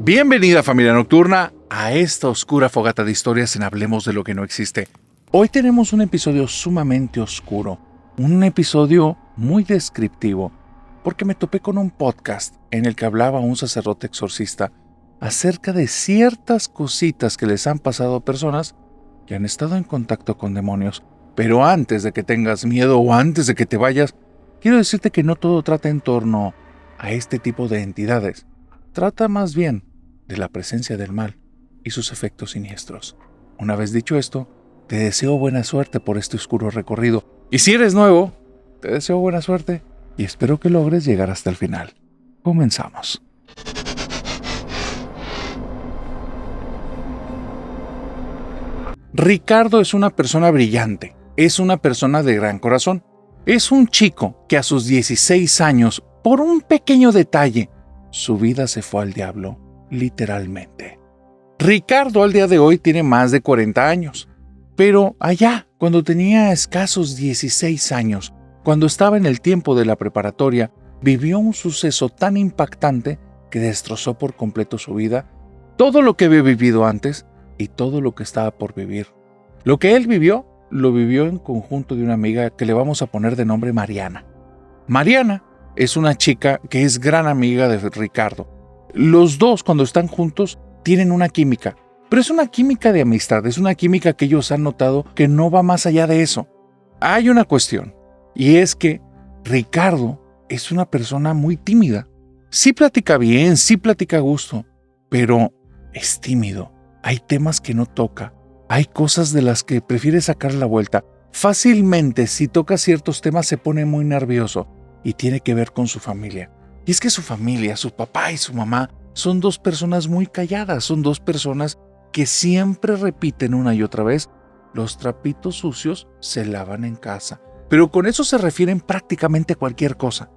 Bienvenida, familia nocturna, a esta oscura fogata de historias en Hablemos de lo que no existe. Hoy tenemos un episodio sumamente oscuro, un episodio muy descriptivo, porque me topé con un podcast en el que hablaba un sacerdote exorcista acerca de ciertas cositas que les han pasado a personas que han estado en contacto con demonios. Pero antes de que tengas miedo o antes de que te vayas, quiero decirte que no todo trata en torno a este tipo de entidades. Trata más bien de la presencia del mal y sus efectos siniestros. Una vez dicho esto, te deseo buena suerte por este oscuro recorrido. Y si eres nuevo, te deseo buena suerte y espero que logres llegar hasta el final. Comenzamos. Ricardo es una persona brillante, es una persona de gran corazón. Es un chico que a sus 16 años, por un pequeño detalle, su vida se fue al diablo, literalmente. Ricardo al día de hoy tiene más de 40 años, pero allá, cuando tenía escasos 16 años, cuando estaba en el tiempo de la preparatoria, vivió un suceso tan impactante que destrozó por completo su vida, todo lo que había vivido antes y todo lo que estaba por vivir. Lo que él vivió, lo vivió en conjunto de una amiga que le vamos a poner de nombre Mariana. Mariana es una chica que es gran amiga de Ricardo. Los dos, cuando están juntos, tienen una química, pero es una química de amistad, es una química que ellos han notado que no va más allá de eso. Hay una cuestión, y es que Ricardo es una persona muy tímida. Sí platica bien, sí platica a gusto, pero es tímido. Hay temas que no toca, hay cosas de las que prefiere sacar la vuelta. Fácilmente, si toca ciertos temas, se pone muy nervioso y tiene que ver con su familia. Y es que su familia, su papá y su mamá, son dos personas muy calladas, son dos personas que siempre repiten una y otra vez: los trapitos sucios se lavan en casa. Pero con eso se refieren prácticamente a cualquier cosa.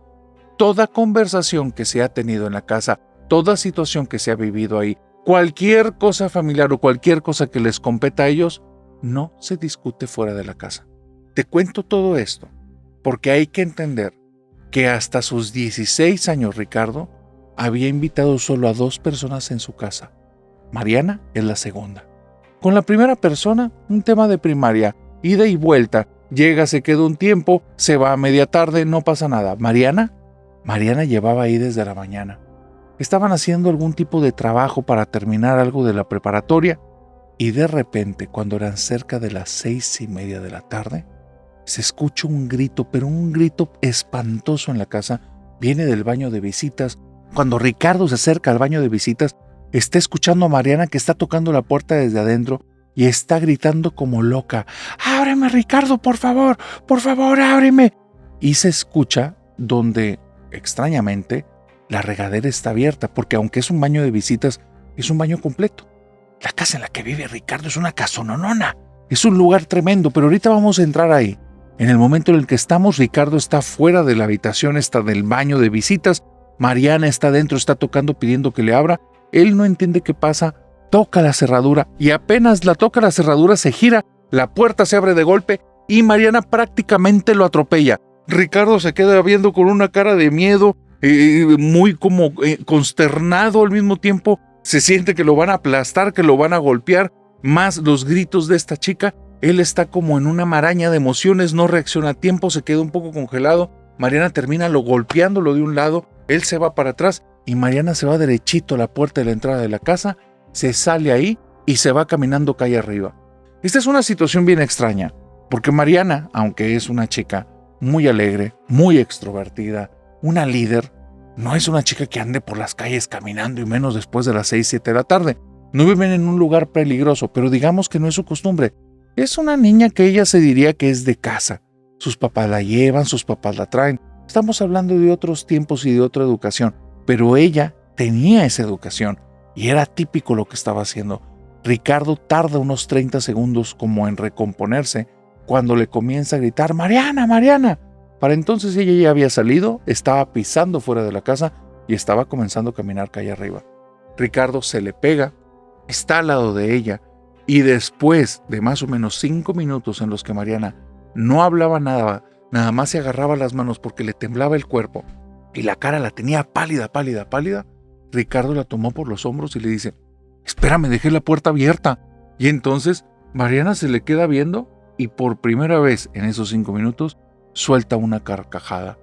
Toda conversación que se ha tenido en la casa, toda situación que se ha vivido ahí, cualquier cosa familiar o cualquier cosa que les competa a ellos, no se discute fuera de la casa. Te cuento todo esto porque hay que entender que hasta sus 16 años Ricardo había invitado solo a 2 personas en su casa. Mariana es la segunda. Con la primera persona, un tema de primaria, ida y vuelta, llega, se queda un tiempo, se va a media tarde, no pasa nada. Mariana llevaba ahí desde la mañana. Estaban haciendo algún tipo de trabajo para terminar algo de la preparatoria y de repente, cuando eran cerca de las 6:30 de la tarde, se escucha un grito, pero un grito espantoso en la casa. Viene del baño de visitas. Cuando Ricardo se acerca al baño de visitas, está escuchando a Mariana que está tocando la puerta desde adentro y está gritando como loca: ¡Ábreme, Ricardo, por favor, ábreme! Y se escucha donde, extrañamente, la regadera está abierta, porque aunque es un baño de visitas, es un baño completo. La casa en la que vive Ricardo es una casononona. Es un lugar tremendo, pero ahorita vamos a entrar ahí. En el momento en el que estamos, Ricardo está fuera de la habitación, está del baño de visitas. Mariana está dentro, está tocando, pidiendo que le abra. Él no entiende qué pasa, toca la cerradura y apenas la toca la cerradura se gira, la puerta se abre de golpe y Mariana prácticamente lo atropella. Ricardo se queda viendo con una cara de miedo, muy como consternado al mismo tiempo. Se siente que lo van a aplastar, que lo van a golpear, más los gritos de esta chica. Él está como en una maraña de emociones, no reacciona a tiempo, se queda un poco congelado. Mariana termina golpeándolo de un lado, él se va para atrás y Mariana se va derechito a la puerta de la entrada de la casa, se sale ahí y se va caminando calle arriba. Esta es una situación bien extraña, porque Mariana, aunque es una chica muy alegre, muy extrovertida, una líder, no es una chica que ande por las calles caminando y menos después de las 6-7 de la tarde. No viven en un lugar peligroso, pero digamos que no es su costumbre. Es una niña que ella se diría que es de casa. Sus papás la llevan, sus papás la traen. Estamos hablando de otros tiempos y de otra educación, pero ella tenía esa educación y era típico lo que estaba haciendo. Ricardo tarda unos 30 segundos como en recomponerse cuando le comienza a gritar: ¡Mariana, Mariana! Para entonces ella ya había salido, estaba pisando fuera de la casa y estaba comenzando a caminar calle arriba. Ricardo se le pega, está al lado de ella y después de más o menos 5 minutos en los que Mariana no hablaba nada, nada más se agarraba las manos porque le temblaba el cuerpo y la cara la tenía pálida, Ricardo la tomó por los hombros y le dice: espérame, dejé la puerta abierta. Y entonces Mariana se le queda viendo y por primera vez en esos 5 minutos suelta una carcajada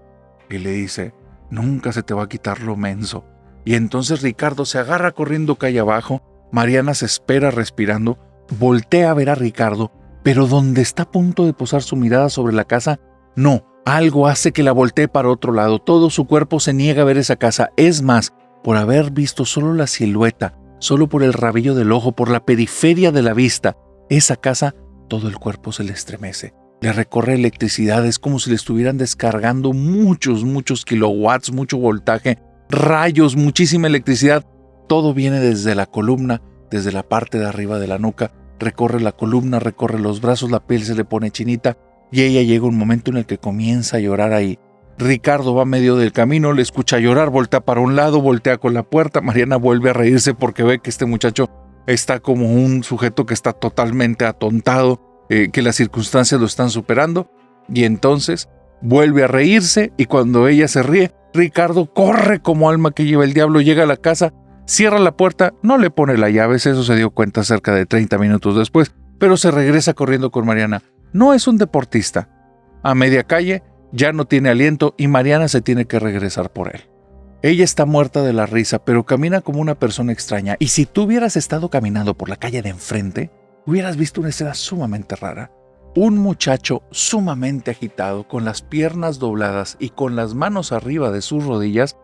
y le dice: nunca se te va a quitar lo menso. Y entonces Ricardo se agarra corriendo calle abajo. Mariana se espera respirando, voltea a ver a Ricardo, pero donde está a punto de posar su mirada sobre la casa, no, algo hace que la voltee para otro lado. Todo su cuerpo se niega a ver esa casa. Es más, por haber visto solo la silueta, solo por el rabillo del ojo, por la periferia de la vista, esa casa, todo el cuerpo se le estremece. Le recorre electricidad, es como si le estuvieran descargando muchos kilowatts, mucho voltaje, rayos, muchísima electricidad. Todo viene desde la columna, desde la parte de arriba de la nuca, recorre la columna, recorre los brazos, la piel se le pone chinita y ella llega un momento en el que comienza a llorar ahí. Ricardo va a medio del camino, le escucha llorar, voltea para un lado, voltea con la puerta. Mariana vuelve a reírse porque ve que este muchacho está como un sujeto que está totalmente atontado, que las circunstancias lo están superando, y entonces vuelve a reírse, y cuando ella se ríe, Ricardo corre como alma que lleva el diablo, llega a la casa, cierra la puerta, no le pone la llave, eso se dio cuenta cerca de 30 minutos después, pero se regresa corriendo con Mariana. No es un deportista. A media calle ya no tiene aliento y Mariana se tiene que regresar por él. Ella está muerta de la risa, pero camina como una persona extraña, y si tú hubieras estado caminando por la calle de enfrente, hubieras visto una escena sumamente rara. Un muchacho sumamente agitado, con las piernas dobladas y con las manos arriba de sus rodillas,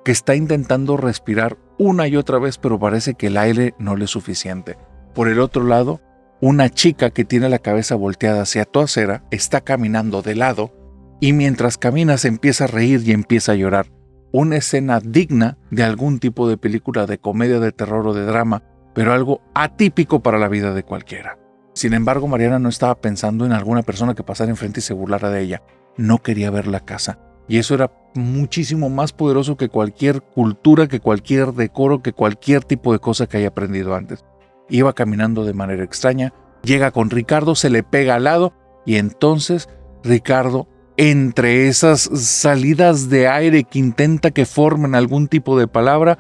que está intentando respirar una y otra vez, pero parece que el aire no le es suficiente. Por el otro lado, una chica que tiene la cabeza volteada hacia tu acera está caminando de lado, y mientras camina se empieza a reír y empieza a llorar. Una escena digna de algún tipo de película de comedia, de terror o de drama, pero algo atípico para la vida de cualquiera. Sin embargo, Mariana no estaba pensando en alguna persona que pasara enfrente y se burlara de ella. No quería ver la casa. Y eso era muchísimo más poderoso que cualquier cultura, que cualquier decoro, que cualquier tipo de cosa que haya aprendido antes. Iba caminando de manera extraña, llega con Ricardo, se le pega al lado, y entonces Ricardo, entre esas salidas de aire que intenta que formen algún tipo de palabra,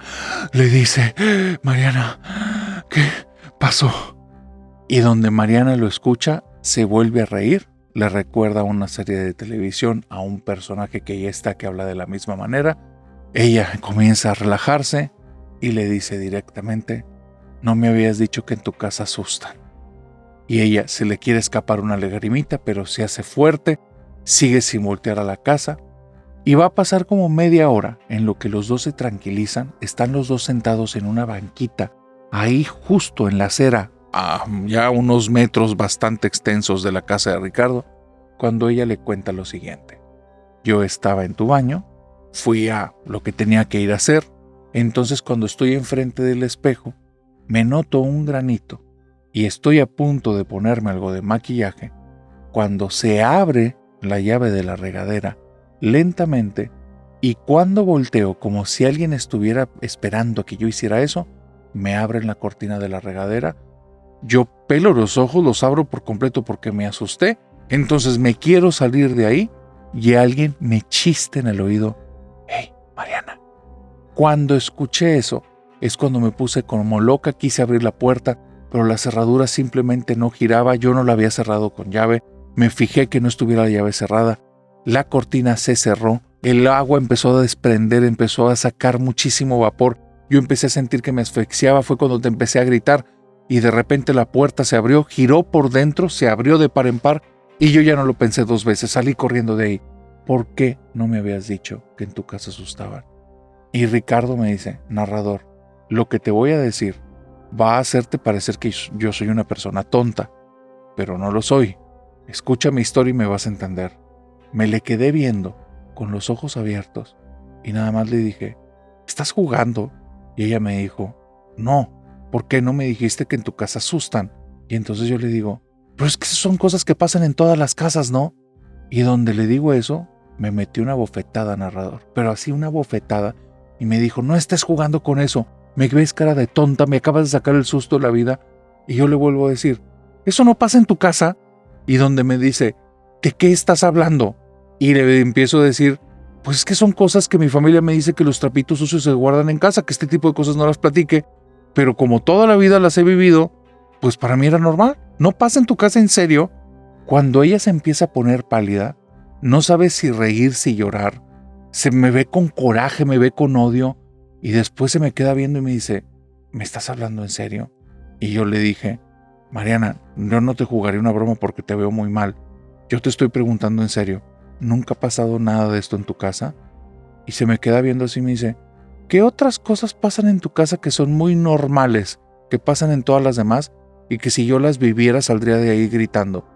le dice: Mariana, ¿qué pasó? Y donde Mariana lo escucha, se vuelve a reír, le recuerda a una serie de televisión, a un personaje que ya está, que habla de la misma manera. Ella comienza a relajarse y le dice directamente: no me habías dicho que en tu casa asustan. Y ella se le quiere escapar una lagrimita, pero se hace fuerte, sigue sin voltear a la casa, y va a pasar como media hora en lo que los dos se tranquilizan. Están los dos sentados en una banquita, ahí justo en la acera, a ya unos metros bastante extensos de la casa de Ricardo, cuando ella le cuenta lo siguiente: yo estaba en tu baño, fui a lo que tenía que ir a hacer, entonces cuando estoy enfrente del espejo, me noto un granito y estoy a punto de ponerme algo de maquillaje, cuando se abre la llave de la regadera lentamente, y cuando volteo como si alguien estuviera esperando que yo hiciera eso, me abren la cortina de la regadera. Yo pelo los ojos, los abro por completo porque me asusté, entonces me quiero salir de ahí y alguien me chiste en el oído: hey, Mariana. Cuando escuché eso, es cuando me puse como loca, quise abrir la puerta, pero la cerradura simplemente no giraba, yo no la había cerrado con llave, me fijé que no estuviera la llave cerrada, la cortina se cerró, el agua empezó a desprender, empezó a sacar muchísimo vapor, yo empecé a sentir que me asfixiaba, fue cuando te empecé a gritar, y de repente la puerta se abrió, giró por dentro, se abrió de par en par, y yo ya no lo pensé 2 veces, salí corriendo de ahí. ¿Por qué no me habías dicho que en tu casa asustaban? Y Ricardo me dice: narrador, lo que te voy a decir va a hacerte parecer que yo soy una persona tonta, pero no lo soy. Escucha mi historia y me vas a entender. Me le quedé viendo con los ojos abiertos y nada más le dije: ¿estás jugando? Y ella me dijo: no, ¿por qué no me dijiste que en tu casa asustan? Y entonces yo le digo: pero es que son cosas que pasan en todas las casas, ¿no? Y donde le digo eso, me metió una bofetada, narrador, pero así una bofetada, y me dijo: no estés jugando con eso, me ves cara de tonta, me acabas de sacar el susto de la vida. Y yo le vuelvo a decir: ¿eso no pasa en tu casa? Y donde me dice: ¿de qué estás hablando? Y le empiezo a decir Pues es que son cosas que mi familia me dice que los trapitos sucios se guardan en casa, que este tipo de cosas no las platique, pero como toda la vida las he vivido, pues para mí era normal. No pasa en tu casa en serio. Cuando ella se empieza a poner pálida, no sabe si reír, si llorar, se me ve con coraje, me ve con odio, y después se me queda viendo y me dice, ¿me estás hablando en serio? Y yo le dije, Mariana, yo no te jugaré una broma porque te veo muy mal. Yo te estoy preguntando en serio, ¿nunca ha pasado nada de esto en tu casa? Y se me queda viendo así y me dice, ¿qué otras cosas pasan en tu casa que son muy normales, que pasan en todas las demás, y que si yo las viviera saldría de ahí gritando?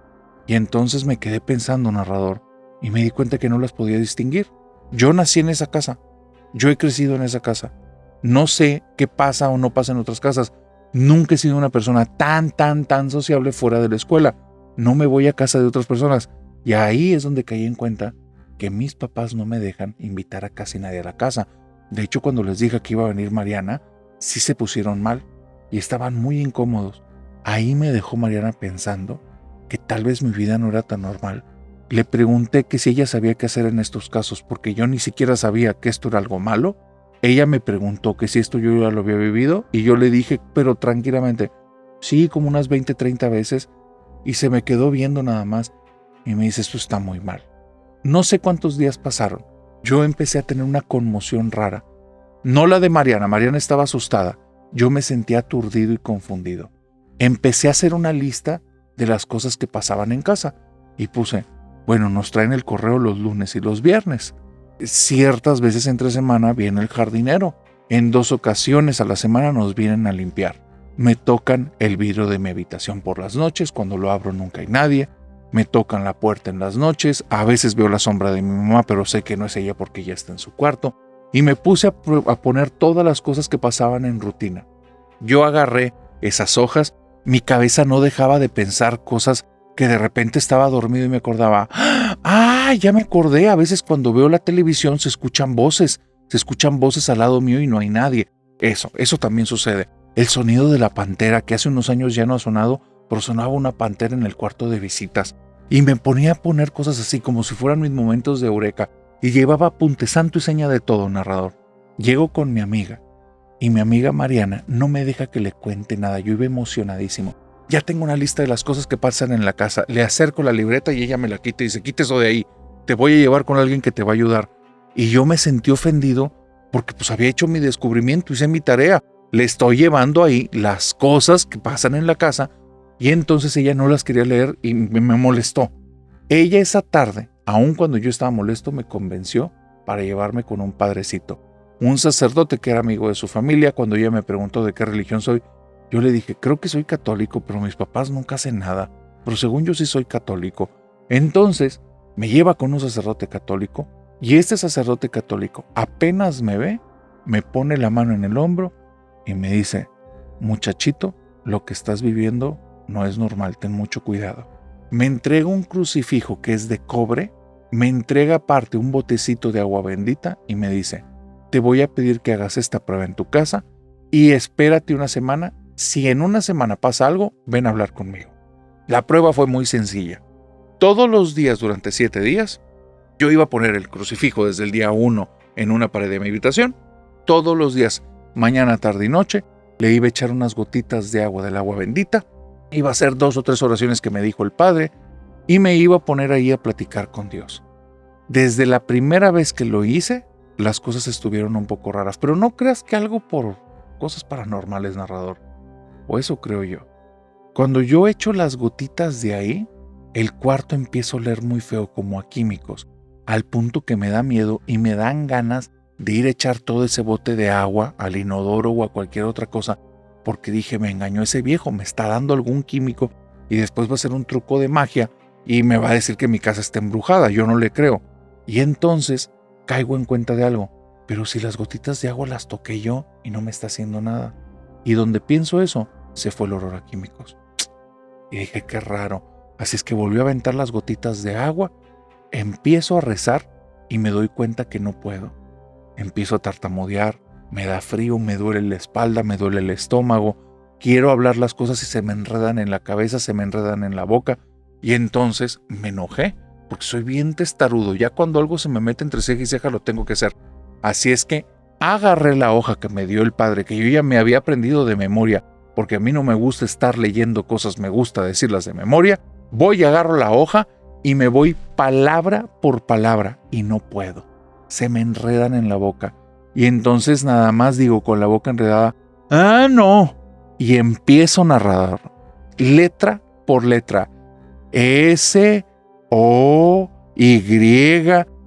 Y entonces me quedé pensando, narrador, y me di cuenta que no las podía distinguir. Yo nací en esa casa, yo he crecido en esa casa. No sé qué pasa o no pasa en otras casas. Nunca he sido una persona tan sociable fuera de la escuela. No me voy a casa de otras personas. Y ahí es donde caí en cuenta que mis papás no me dejan invitar a casi nadie a la casa. De hecho, cuando les dije que iba a venir Mariana, sí se pusieron mal y estaban muy incómodos. Ahí me dejó Mariana pensando que tal vez mi vida no era tan normal. Le pregunté que si ella sabía qué hacer en estos casos, porque yo ni siquiera sabía que esto era algo malo. Ella me preguntó que si esto yo ya lo había vivido, y yo le dije, pero tranquilamente, sí, como unas 20, 30 veces, y se me quedó viendo nada más, y me dice, esto está muy mal. No sé cuántos días pasaron. Yo empecé a tener una conmoción rara. No la de Mariana. Mariana estaba asustada. Yo me sentía aturdido y confundido. Empecé a hacer una lista de las cosas que pasaban en casa, y puse, bueno, nos traen el correo los lunes y los viernes. Ciertas veces entre semana viene el jardinero. En 2 ocasiones a la semana nos vienen a limpiar. Me tocan el vidrio de mi habitación por las noches. Cuando lo abro nunca hay nadie. Me tocan la puerta en las noches. A veces veo la sombra de mi mamá, pero sé que no es ella porque ella está en su cuarto. Y me puse a poner todas las cosas que pasaban en rutina. Yo agarré esas hojas. Mi cabeza no dejaba de pensar cosas que de repente estaba dormido y me acordaba, ya me acordé, a veces cuando veo la televisión se escuchan voces al lado mío y no hay nadie. Eso también sucede. El sonido de la pantera, que hace unos años ya no ha sonado, pero sonaba una pantera en el cuarto de visitas. Y me ponía a poner cosas así, como si fueran mis momentos de eureka, y llevaba apunte santo y seña de todo, narrador. Llego con mi amiga, y mi amiga Mariana no me deja que le cuente nada, yo iba emocionadísimo. Ya tengo una lista de las cosas que pasan en la casa. Le acerco la libreta y ella me la quita y dice, quita eso de ahí. Te voy a llevar con alguien que te va a ayudar. Y yo me sentí ofendido porque pues había hecho mi descubrimiento, hice mi tarea. Le estoy llevando ahí las cosas que pasan en la casa y entonces ella no las quería leer y me molestó. Ella esa tarde, aun cuando yo estaba molesto, me convenció para llevarme con un padrecito, un sacerdote que era amigo de su familia. Cuando ella me preguntó de qué religión soy, yo le dije, creo que soy católico, pero mis papás nunca hacen nada. Pero según yo sí soy católico. Entonces me lleva con un sacerdote católico y este sacerdote católico apenas me ve, me pone la mano en el hombro y me dice, muchachito, lo que estás viviendo no es normal, ten mucho cuidado. Me entrega un crucifijo que es de cobre, me entrega aparte un botecito de agua bendita y me dice, te voy a pedir que hagas esta prueba en tu casa y espérate una semana. Si en una semana pasa algo, ven a hablar conmigo. La prueba fue muy sencilla. Todos los días durante 7 días, yo iba a poner el crucifijo desde el día 1 en una pared de mi habitación. Todos los días, mañana, tarde y noche, le iba a echar unas gotitas de agua del agua bendita. Iba a hacer 2 o 3 oraciones que me dijo el padre y me iba a poner ahí a platicar con Dios. Desde la primera vez que lo hice, las cosas estuvieron un poco raras. Pero no creas que algo por cosas paranormales, narrador. O eso creo yo. Cuando yo echo las gotitas de ahí, el cuarto empieza a oler muy feo, como a químicos, al punto que me da miedo y me dan ganas de ir a echar todo ese bote de agua al inodoro o a cualquier otra cosa, porque dije, me engañó ese viejo, me está dando algún químico y después va a ser un truco de magia y me va a decir que mi casa está embrujada. Yo no le creo. Y entonces caigo en cuenta de algo, pero si las gotitas de agua las toqué yo y no me está haciendo nada. Y donde pienso eso, se fue el olor a químicos. Y dije, qué raro. Así es que volví a aventar las gotitas de agua, empiezo a rezar y me doy cuenta que no puedo. Empiezo a tartamudear, me da frío, me duele la espalda, me duele el estómago. Quiero hablar las cosas y se me enredan en la cabeza, se me enredan en la boca. Y entonces me enojé. porque soy bien testarudo. Ya cuando algo se me mete entre ceja y ceja lo tengo que hacer. Así es que agarré la hoja que me dio el padre, que yo ya me había aprendido de memoria, porque a mí no me gusta estar leyendo cosas, me gusta decirlas de memoria. Voy, agarro la hoja y me voy palabra por palabra y no puedo. Se me enredan en la boca. Y entonces nada más digo con la boca enredada, ¡ah, no! Y empiezo a narrar, letra por letra, S, O, Y,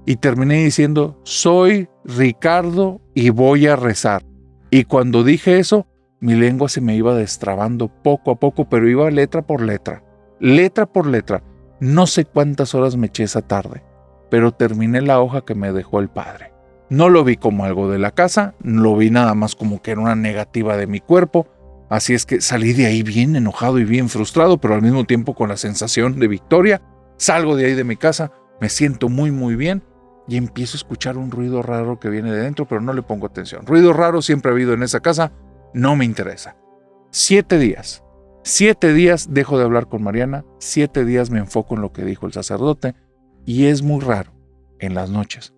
y terminé diciendo, soy Ricardo y voy a rezar. Y cuando dije eso, mi lengua se me iba destrabando poco a poco, pero iba letra por letra, letra por letra. No sé cuántas horas me eché esa tarde, pero terminé la hoja que me dejó el padre. No lo vi como algo de la casa, lo vi nada más como que era una negativa de mi cuerpo. Así es que salí de ahí bien enojado y bien frustrado, pero al mismo tiempo con la sensación de victoria. Salgo de ahí de mi casa, me siento muy bien y empiezo a escuchar un ruido raro que viene de dentro, pero no le pongo atención. Ruido raro siempre ha habido en esa casa, no me interesa. 7 días. 7 días dejo de hablar con Mariana, 7 días me enfoco en lo que dijo el sacerdote y es muy raro. En las noches,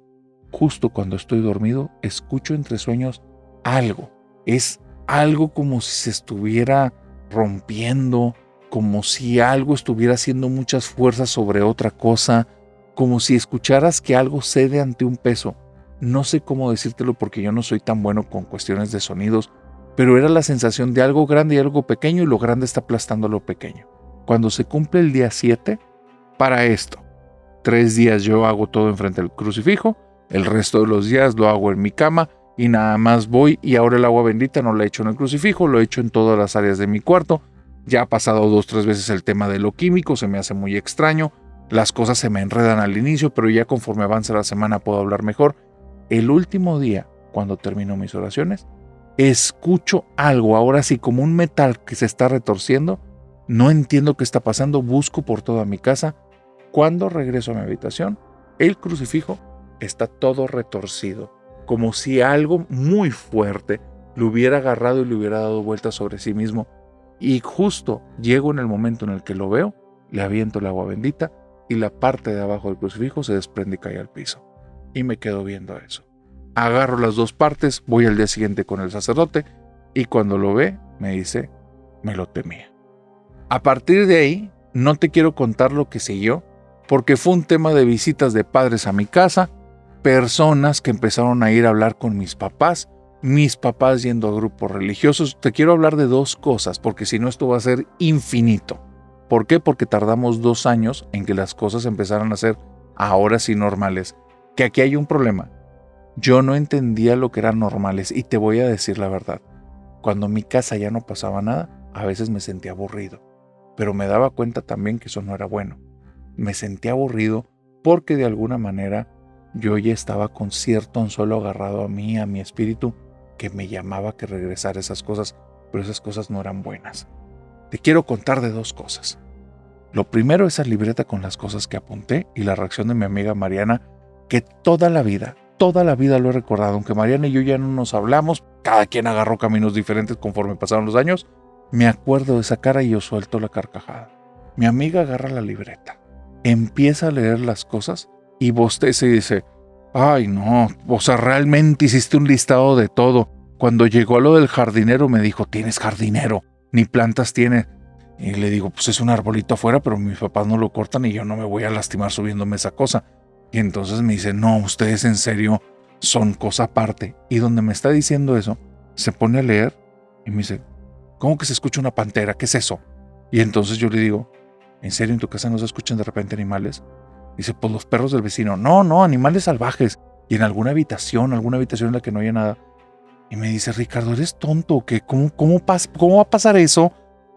justo cuando estoy dormido, escucho entre sueños algo. Es algo como si se estuviera rompiendo, como si algo estuviera haciendo muchas fuerzas sobre otra cosa, como si escucharas que algo cede ante un peso. No sé cómo decírtelo porque yo no soy tan bueno con cuestiones de sonidos, pero era la sensación de algo grande y algo pequeño y lo grande está aplastando lo pequeño. Cuando se cumple el día 7, para esto, 3 días yo hago todo enfrente del crucifijo, el resto de los días lo hago en mi cama y nada más voy y ahora el agua bendita no la echo en el crucifijo, lo echo en todas las áreas de mi cuarto. Ya ha pasado 2-3 veces el tema de lo químico, se me hace muy extraño, las cosas se me enredan al inicio, pero ya conforme avanza la semana puedo hablar mejor. El último día, cuando termino mis oraciones, escucho algo, ahora sí como un metal que se está retorciendo, no entiendo qué está pasando, busco por toda mi casa. Cuando regreso a mi habitación, el crucifijo está todo retorcido, como si algo muy fuerte lo hubiera agarrado y le hubiera dado vueltas sobre sí mismo. Y justo llego en el momento en el que lo veo, le aviento el agua bendita y la parte de abajo del crucifijo se desprende y cae al piso. Y me quedo viendo eso. Agarro las dos partes, voy al día siguiente con el sacerdote y cuando lo ve me dice, me lo temía. A partir de ahí, no te quiero contar lo que siguió, porque fue un tema de visitas de padres a mi casa, personas que empezaron a ir a hablar con mis papás yendo a grupos religiosos. Te quiero hablar de 2 cosas, porque si no esto va a ser infinito. ¿Por qué? Porque tardamos 2 años en que las cosas empezaran a ser ahora sí normales. Que aquí hay un problema. Yo no entendía lo que eran normales y te voy a decir la verdad. Cuando en mi casa ya no pasaba nada, a veces me sentía aburrido. Pero me daba cuenta también que eso no era bueno. Me sentía aburrido porque de alguna manera yo ya estaba con cierto anzuelo agarrado a mí, a mi espíritu, que me llamaba a que regresara esas cosas, pero esas cosas no eran buenas. Te quiero contar de 2 cosas. Lo primero, esa libreta con las cosas que apunté y la reacción de mi amiga Mariana, que toda la vida lo he recordado, aunque Mariana y yo ya no nos hablamos, cada quien agarró caminos diferentes conforme pasaron los años, me acuerdo de esa cara y yo suelto la carcajada. Mi amiga agarra la libreta, empieza a leer las cosas y bosteza y dice, ay no, o sea, realmente hiciste un listado de todo. Cuando llegó a lo del jardinero me dijo, tienes jardinero, ni plantas tiene. Y le digo, pues es un arbolito afuera, pero mis papás no lo cortan y yo no me voy a lastimar subiéndome esa cosa. Y entonces me dice, no, ustedes en serio son cosa aparte. Y donde me está diciendo eso, se pone a leer y me dice, ¿cómo que se escucha una pantera? ¿Qué es eso? Y entonces yo le digo, ¿en serio en tu casa no se escuchan de repente animales? Dice, pues los perros del vecino. No, animales salvajes. Y en alguna habitación en la que no haya nada. Y me dice, Ricardo, ¿eres tonto o qué? ¿Cómo va a pasar eso?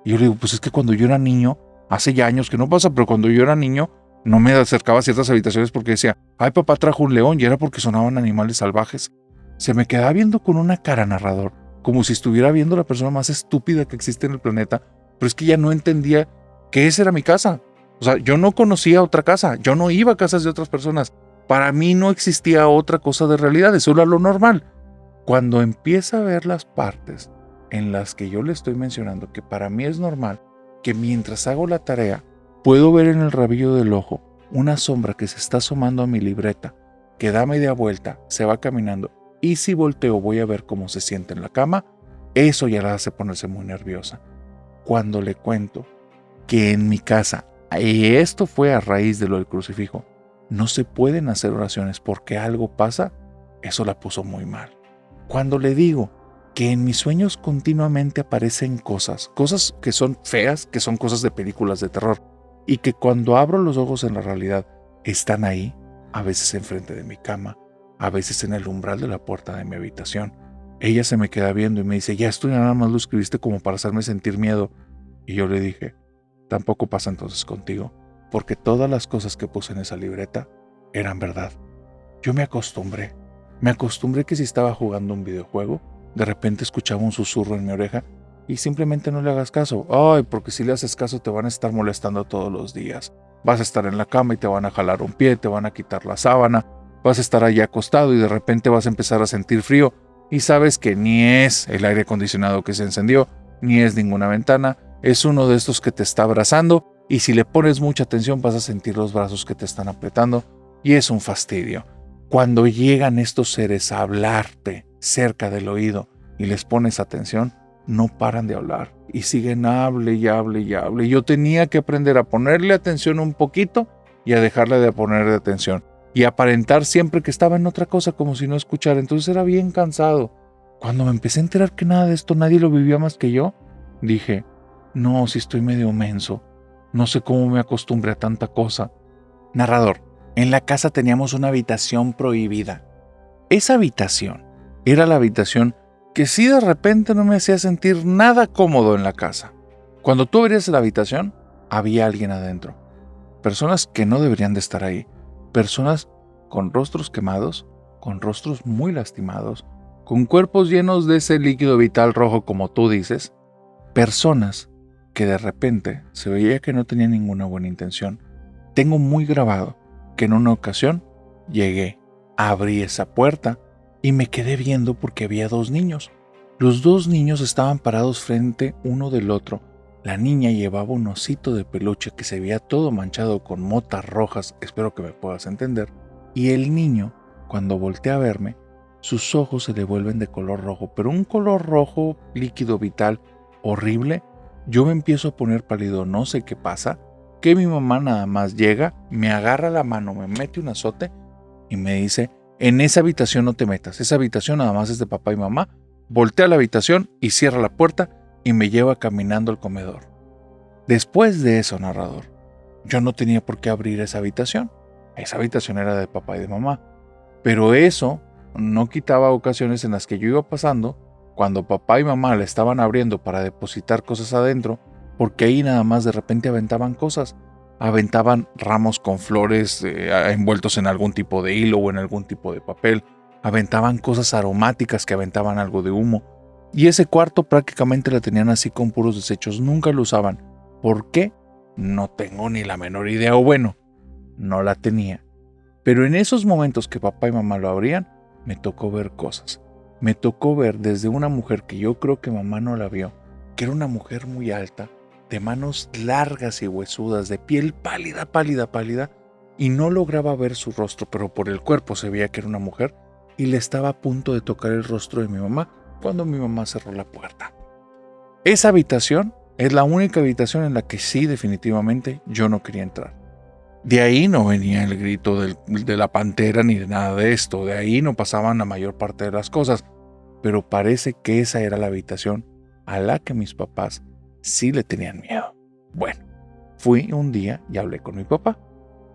Y yo le digo, pues es que cuando yo era niño, hace ya años que no pasa, pero cuando yo era niño, no me acercaba a ciertas habitaciones porque decía, ay, papá trajo un león, y era porque sonaban animales salvajes. Se me quedaba viendo con una cara, narrador, como si estuviera viendo la persona más estúpida que existe en el planeta, pero es que ya no entendía que esa era mi casa. O sea, yo no conocía otra casa, yo no iba a casas de otras personas. Para mí no existía otra cosa de realidad, eso era lo normal. Cuando empieza a ver las partes en las que yo le estoy mencionando que para mí es normal, que mientras hago la tarea, puedo ver en el rabillo del ojo una sombra que se está asomando a mi libreta, que da media vuelta, se va caminando, y si volteo voy a ver cómo se siente en la cama, eso ya la hace ponerse muy nerviosa. Cuando le cuento que en mi casa, y esto fue a raíz de lo del crucifijo, no se pueden hacer oraciones porque algo pasa, eso la puso muy mal. Cuando le digo que en mis sueños continuamente aparecen cosas que son feas, que son cosas de películas de terror, y que cuando abro los ojos en la realidad están ahí, a veces enfrente de mi cama, a veces en el umbral de la puerta de mi habitación. Ella se me queda viendo y me dice, ya esto nada más lo escribiste como para hacerme sentir miedo. Y yo le dije, tampoco pasa entonces contigo, porque todas las cosas que puse en esa libreta eran verdad. Yo me acostumbré que si estaba jugando un videojuego, de repente escuchaba un susurro en mi oreja y simplemente no le hagas caso. Ay, porque si le haces caso te van a estar molestando todos los días. Vas a estar en la cama y te van a jalar un pie, te van a quitar la sábana, vas a estar allí acostado y de repente vas a empezar a sentir frío y sabes que ni es el aire acondicionado que se encendió, ni es ninguna ventana, es uno de estos que te está abrazando y si le pones mucha atención vas a sentir los brazos que te están apretando y es un fastidio. Cuando llegan estos seres a hablarte cerca del oído y les pones atención, no paran de hablar y siguen hable y hable y hable. Yo tenía que aprender a ponerle atención un poquito y a dejarle de ponerle atención y aparentar siempre que estaba en otra cosa como si no escuchara. Entonces era bien cansado. Cuando me empecé a enterar que nada de esto nadie lo vivía más que yo, dije, no, si estoy medio menso. No sé cómo me acostumbré a tanta cosa. Narrador. En la casa teníamos una habitación prohibida. Esa habitación era la habitación que sí de repente no me hacía sentir nada cómodo en la casa. Cuando tú abrías la habitación, había alguien adentro. Personas que no deberían de estar ahí. Personas con rostros quemados, con rostros muy lastimados, con cuerpos llenos de ese líquido vital rojo como tú dices. Personas que de repente se veía que no tenían ninguna buena intención. Tengo muy grabado que en una ocasión llegué, abrí esa puerta y me quedé viendo porque había dos niños. Los dos niños estaban parados frente uno del otro. La niña llevaba un osito de peluche que se veía todo manchado con motas rojas, espero que me puedas entender, y el niño, cuando voltea a verme, sus ojos se le vuelven de color rojo, pero un color rojo líquido vital horrible. Yo me empiezo a poner pálido, no sé qué pasa, que mi mamá nada más llega, me agarra la mano, me mete un azote y me dice, en esa habitación no te metas, esa habitación nada más es de papá y mamá. Voltea a la habitación y cierra la puerta y me lleva caminando al comedor. Después de eso, narrador, yo no tenía por qué abrir esa habitación. Esa habitación era de papá y de mamá. Pero eso no quitaba ocasiones en las que yo iba pasando, cuando papá y mamá la estaban abriendo para depositar cosas adentro, porque ahí nada más de repente aventaban cosas. Aventaban ramos con flores envueltos en algún tipo de hilo o en algún tipo de papel. Aventaban cosas aromáticas que aventaban algo de humo. Y ese cuarto prácticamente la tenían así con puros desechos. Nunca lo usaban. ¿Por qué? No tengo ni la menor idea. O bueno, no la tenía. Pero en esos momentos que papá y mamá lo abrían, me tocó ver cosas. Me tocó ver desde una mujer que yo creo que mamá no la vio, que era una mujer muy alta, de manos largas y huesudas, de piel pálida, pálida, pálida, y no lograba ver su rostro, pero por el cuerpo se veía que era una mujer, y le estaba a punto de tocar el rostro de mi mamá cuando mi mamá cerró la puerta. Esa habitación es la única habitación en la que sí, definitivamente, yo no quería entrar. De ahí no venía el grito de la pantera ni de nada de esto, de ahí no pasaban la mayor parte de las cosas, pero parece que esa era la habitación a la que mis papás sí le tenían miedo. Bueno, fui un día y hablé con mi papá.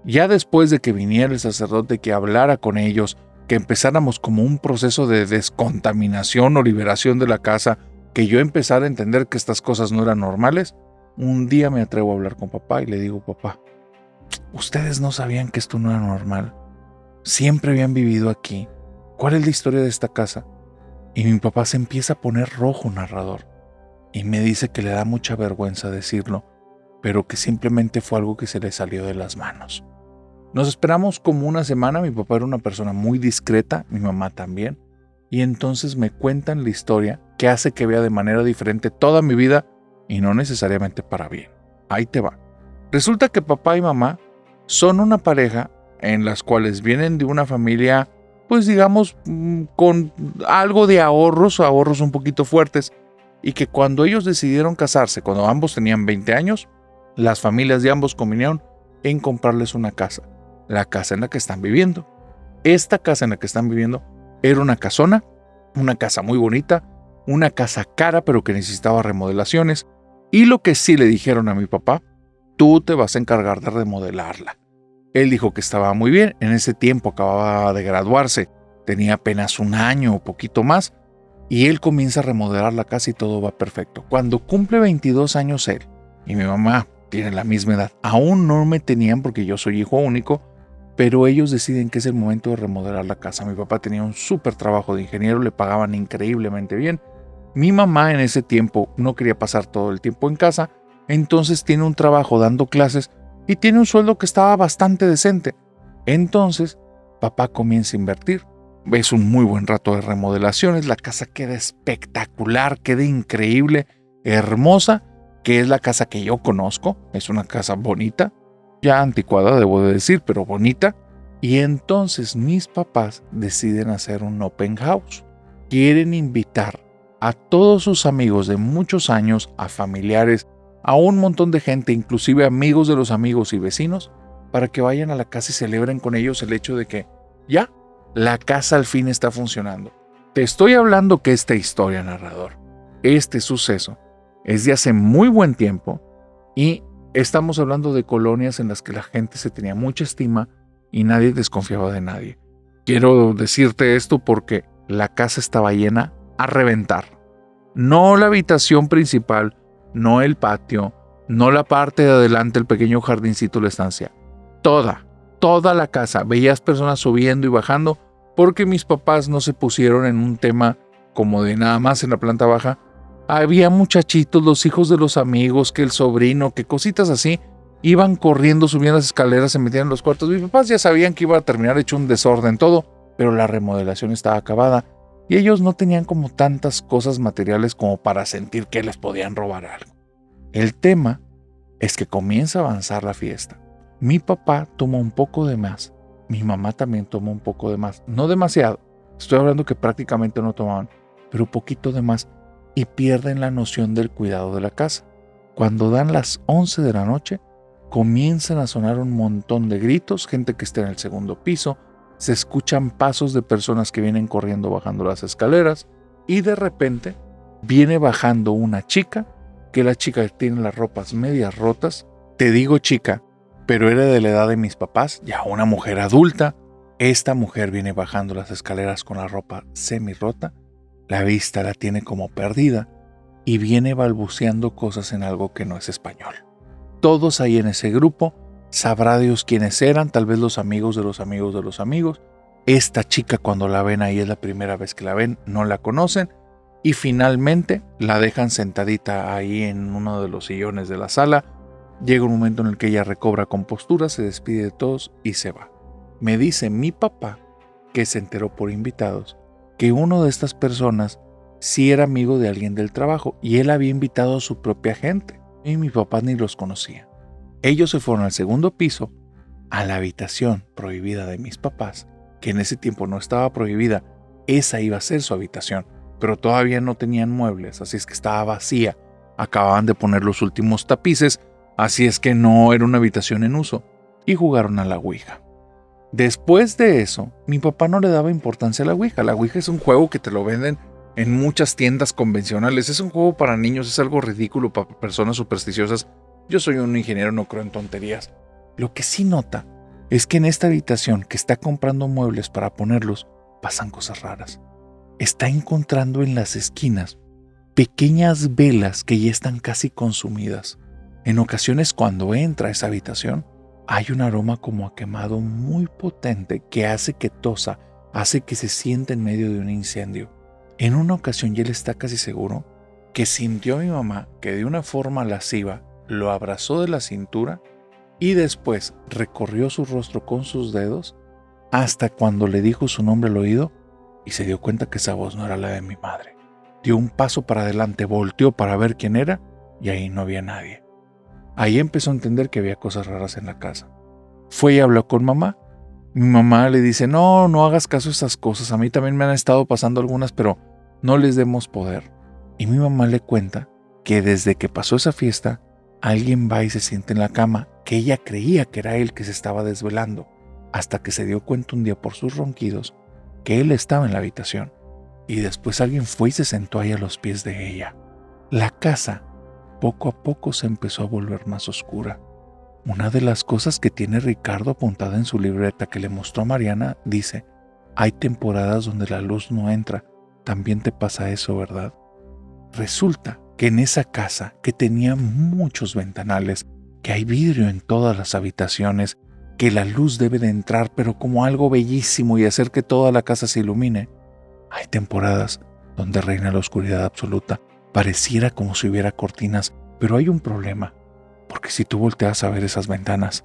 Ya después de que viniera el sacerdote, que hablara con ellos, que empezáramos como un proceso de descontaminación o liberación de la casa, que yo empezara a entender que estas cosas no eran normales, un día me atrevo a hablar con papá y le digo, papá, ustedes no sabían que esto no era normal. Siempre habían vivido aquí. ¿Cuál es la historia de esta casa? Y mi papá se empieza a poner rojo, narrador, y me dice que le da mucha vergüenza decirlo, pero que simplemente fue algo que se le salió de las manos. Nos esperamos como una semana. Mi papá era una persona muy discreta, mi mamá también, y entonces me cuentan la historia que hace que vea de manera diferente toda mi vida y no necesariamente para bien. Ahí te va. Resulta que papá y mamá Son una pareja en las cuales vienen de una familia, pues digamos, con algo de ahorros un poquito fuertes, y que cuando ellos decidieron casarse, cuando ambos tenían 20 años, las familias de ambos convinieron en comprarles una casa, la casa en la que están viviendo. Esta casa en la que están viviendo era una casona, una casa muy bonita, una casa cara pero que necesitaba remodelaciones, y lo que sí le dijeron a mi papá: tú te vas a encargar de remodelarla. Él dijo que estaba muy bien, en ese tiempo acababa de graduarse, tenía apenas un año o poquito más, y él comienza a remodelar la casa y todo va perfecto. Cuando cumple 22 años él, y mi mamá tiene la misma edad, aún no me tenían porque yo soy hijo único, pero ellos deciden que es el momento de remodelar la casa. Mi papá tenía un súper trabajo de ingeniero, le pagaban increíblemente bien. Mi mamá en ese tiempo no quería pasar todo el tiempo en casa, entonces tiene un trabajo dando clases y tiene un sueldo que estaba bastante decente. Entonces, papá comienza a invertir. Es un muy buen rato de remodelaciones, la casa queda espectacular, queda increíble, hermosa, que es la casa que yo conozco. Es una casa bonita, ya anticuada debo de decir, pero bonita. Y entonces mis papás deciden hacer un open house. Quieren invitar a todos sus amigos de muchos años, a familiares, a un montón de gente, inclusive amigos de los amigos y vecinos, para que vayan a la casa y celebren con ellos el hecho de que ya, la casa al fin está funcionando. Te estoy hablando que esta historia, narrador, este suceso, es de hace muy buen tiempo y estamos hablando de colonias en las que la gente se tenía mucha estima y nadie desconfiaba de nadie. Quiero decirte esto porque la casa estaba llena a reventar. No la habitación principal, no el patio, no la parte de adelante, el pequeño jardincito de la estancia. Toda la casa. Veías personas subiendo y bajando porque mis papás no se pusieron en un tema como de nada más en la planta baja. Había muchachitos, los hijos de los amigos, que el sobrino, que cositas así. Iban corriendo, subían las escaleras, se metían en los cuartos. Mis papás ya sabían que iba a terminar hecho un desorden todo, pero la remodelación estaba acabada y ellos no tenían como tantas cosas materiales como para sentir que les podían robar algo. El tema es que comienza a avanzar la fiesta. Mi papá toma un poco de más, mi mamá también toma un poco de más, no demasiado, estoy hablando que prácticamente no tomaban, pero poquito de más, y pierden la noción del cuidado de la casa. Cuando dan las 11 de la noche, comienzan a sonar un montón de gritos, gente que está en el segundo piso, se escuchan pasos de personas que vienen corriendo bajando las escaleras, y de repente viene bajando una chica, que la chica tiene las ropas medias rotas. Te digo chica, pero era de la edad de mis papás, ya una mujer adulta. Esta mujer viene bajando las escaleras con la ropa semi rota, la vista la tiene como perdida y viene balbuceando cosas en algo que no es español. Todos ahí en ese grupo, sabrá Dios quiénes eran, tal vez los amigos de los amigos de los amigos. Esta chica, cuando la ven ahí, es la primera vez que la ven, no la conocen y finalmente la dejan sentadita ahí en uno de los sillones de la sala. Llega un momento en el que ella recobra compostura, se despide de todos y se va. Me dice mi papá, que se enteró por invitados, que uno de estas personas sí era amigo de alguien del trabajo y él había invitado a su propia gente y mi papá ni los conocía. Ellos se fueron al segundo piso, a la habitación prohibida de mis papás, que en ese tiempo no estaba prohibida, esa iba a ser su habitación, pero todavía no tenían muebles, así es que estaba vacía. Acababan de poner los últimos tapices, así es que no era una habitación en uso, y jugaron a la Ouija. Después de eso, mi papá no le daba importancia a la Ouija. La Ouija es un juego que te lo venden en muchas tiendas convencionales. Es un juego para niños, es algo ridículo para personas supersticiosas. Yo soy un ingeniero, no creo en tonterías. Lo que sí nota es que en esta habitación que está comprando muebles para ponerlos, pasan cosas raras. Está encontrando en las esquinas pequeñas velas que ya están casi consumidas. En ocasiones cuando entra a esa habitación, hay un aroma como a quemado muy potente que hace que tosa, hace que se sienta en medio de un incendio. En una ocasión, y él está casi seguro que sintió a mi mamá que de una forma lasciva lo abrazó de la cintura y después recorrió su rostro con sus dedos hasta cuando le dijo su nombre al oído y se dio cuenta que esa voz no era la de mi madre. Dio un paso para adelante, volteó para ver quién era y ahí no había nadie. Ahí empezó a entender que había cosas raras en la casa. Fue y habló con mamá. Mi mamá le dice, no, no hagas caso a esas cosas. A mí también me han estado pasando algunas, pero no les demos poder. Y mi mamá le cuenta que desde que pasó esa fiesta, alguien va y se siente en la cama, que ella creía que era él que se estaba desvelando, hasta que se dio cuenta un día por sus ronquidos que él estaba en la habitación. Y después alguien fue y se sentó ahí a los pies de ella. La casa, poco a poco, se empezó a volver más oscura. Una de las cosas que tiene Ricardo apuntada en su libreta que le mostró a Mariana dice, hay temporadas donde la luz no entra. También te pasa eso, ¿verdad? Resulta que en esa casa, que tenía muchos ventanales, que hay vidrio en todas las habitaciones, que la luz debe de entrar, pero como algo bellísimo y hacer que toda la casa se ilumine, hay temporadas donde reina la oscuridad absoluta. Pareciera como si hubiera cortinas, pero hay un problema, porque si tú volteas a ver esas ventanas,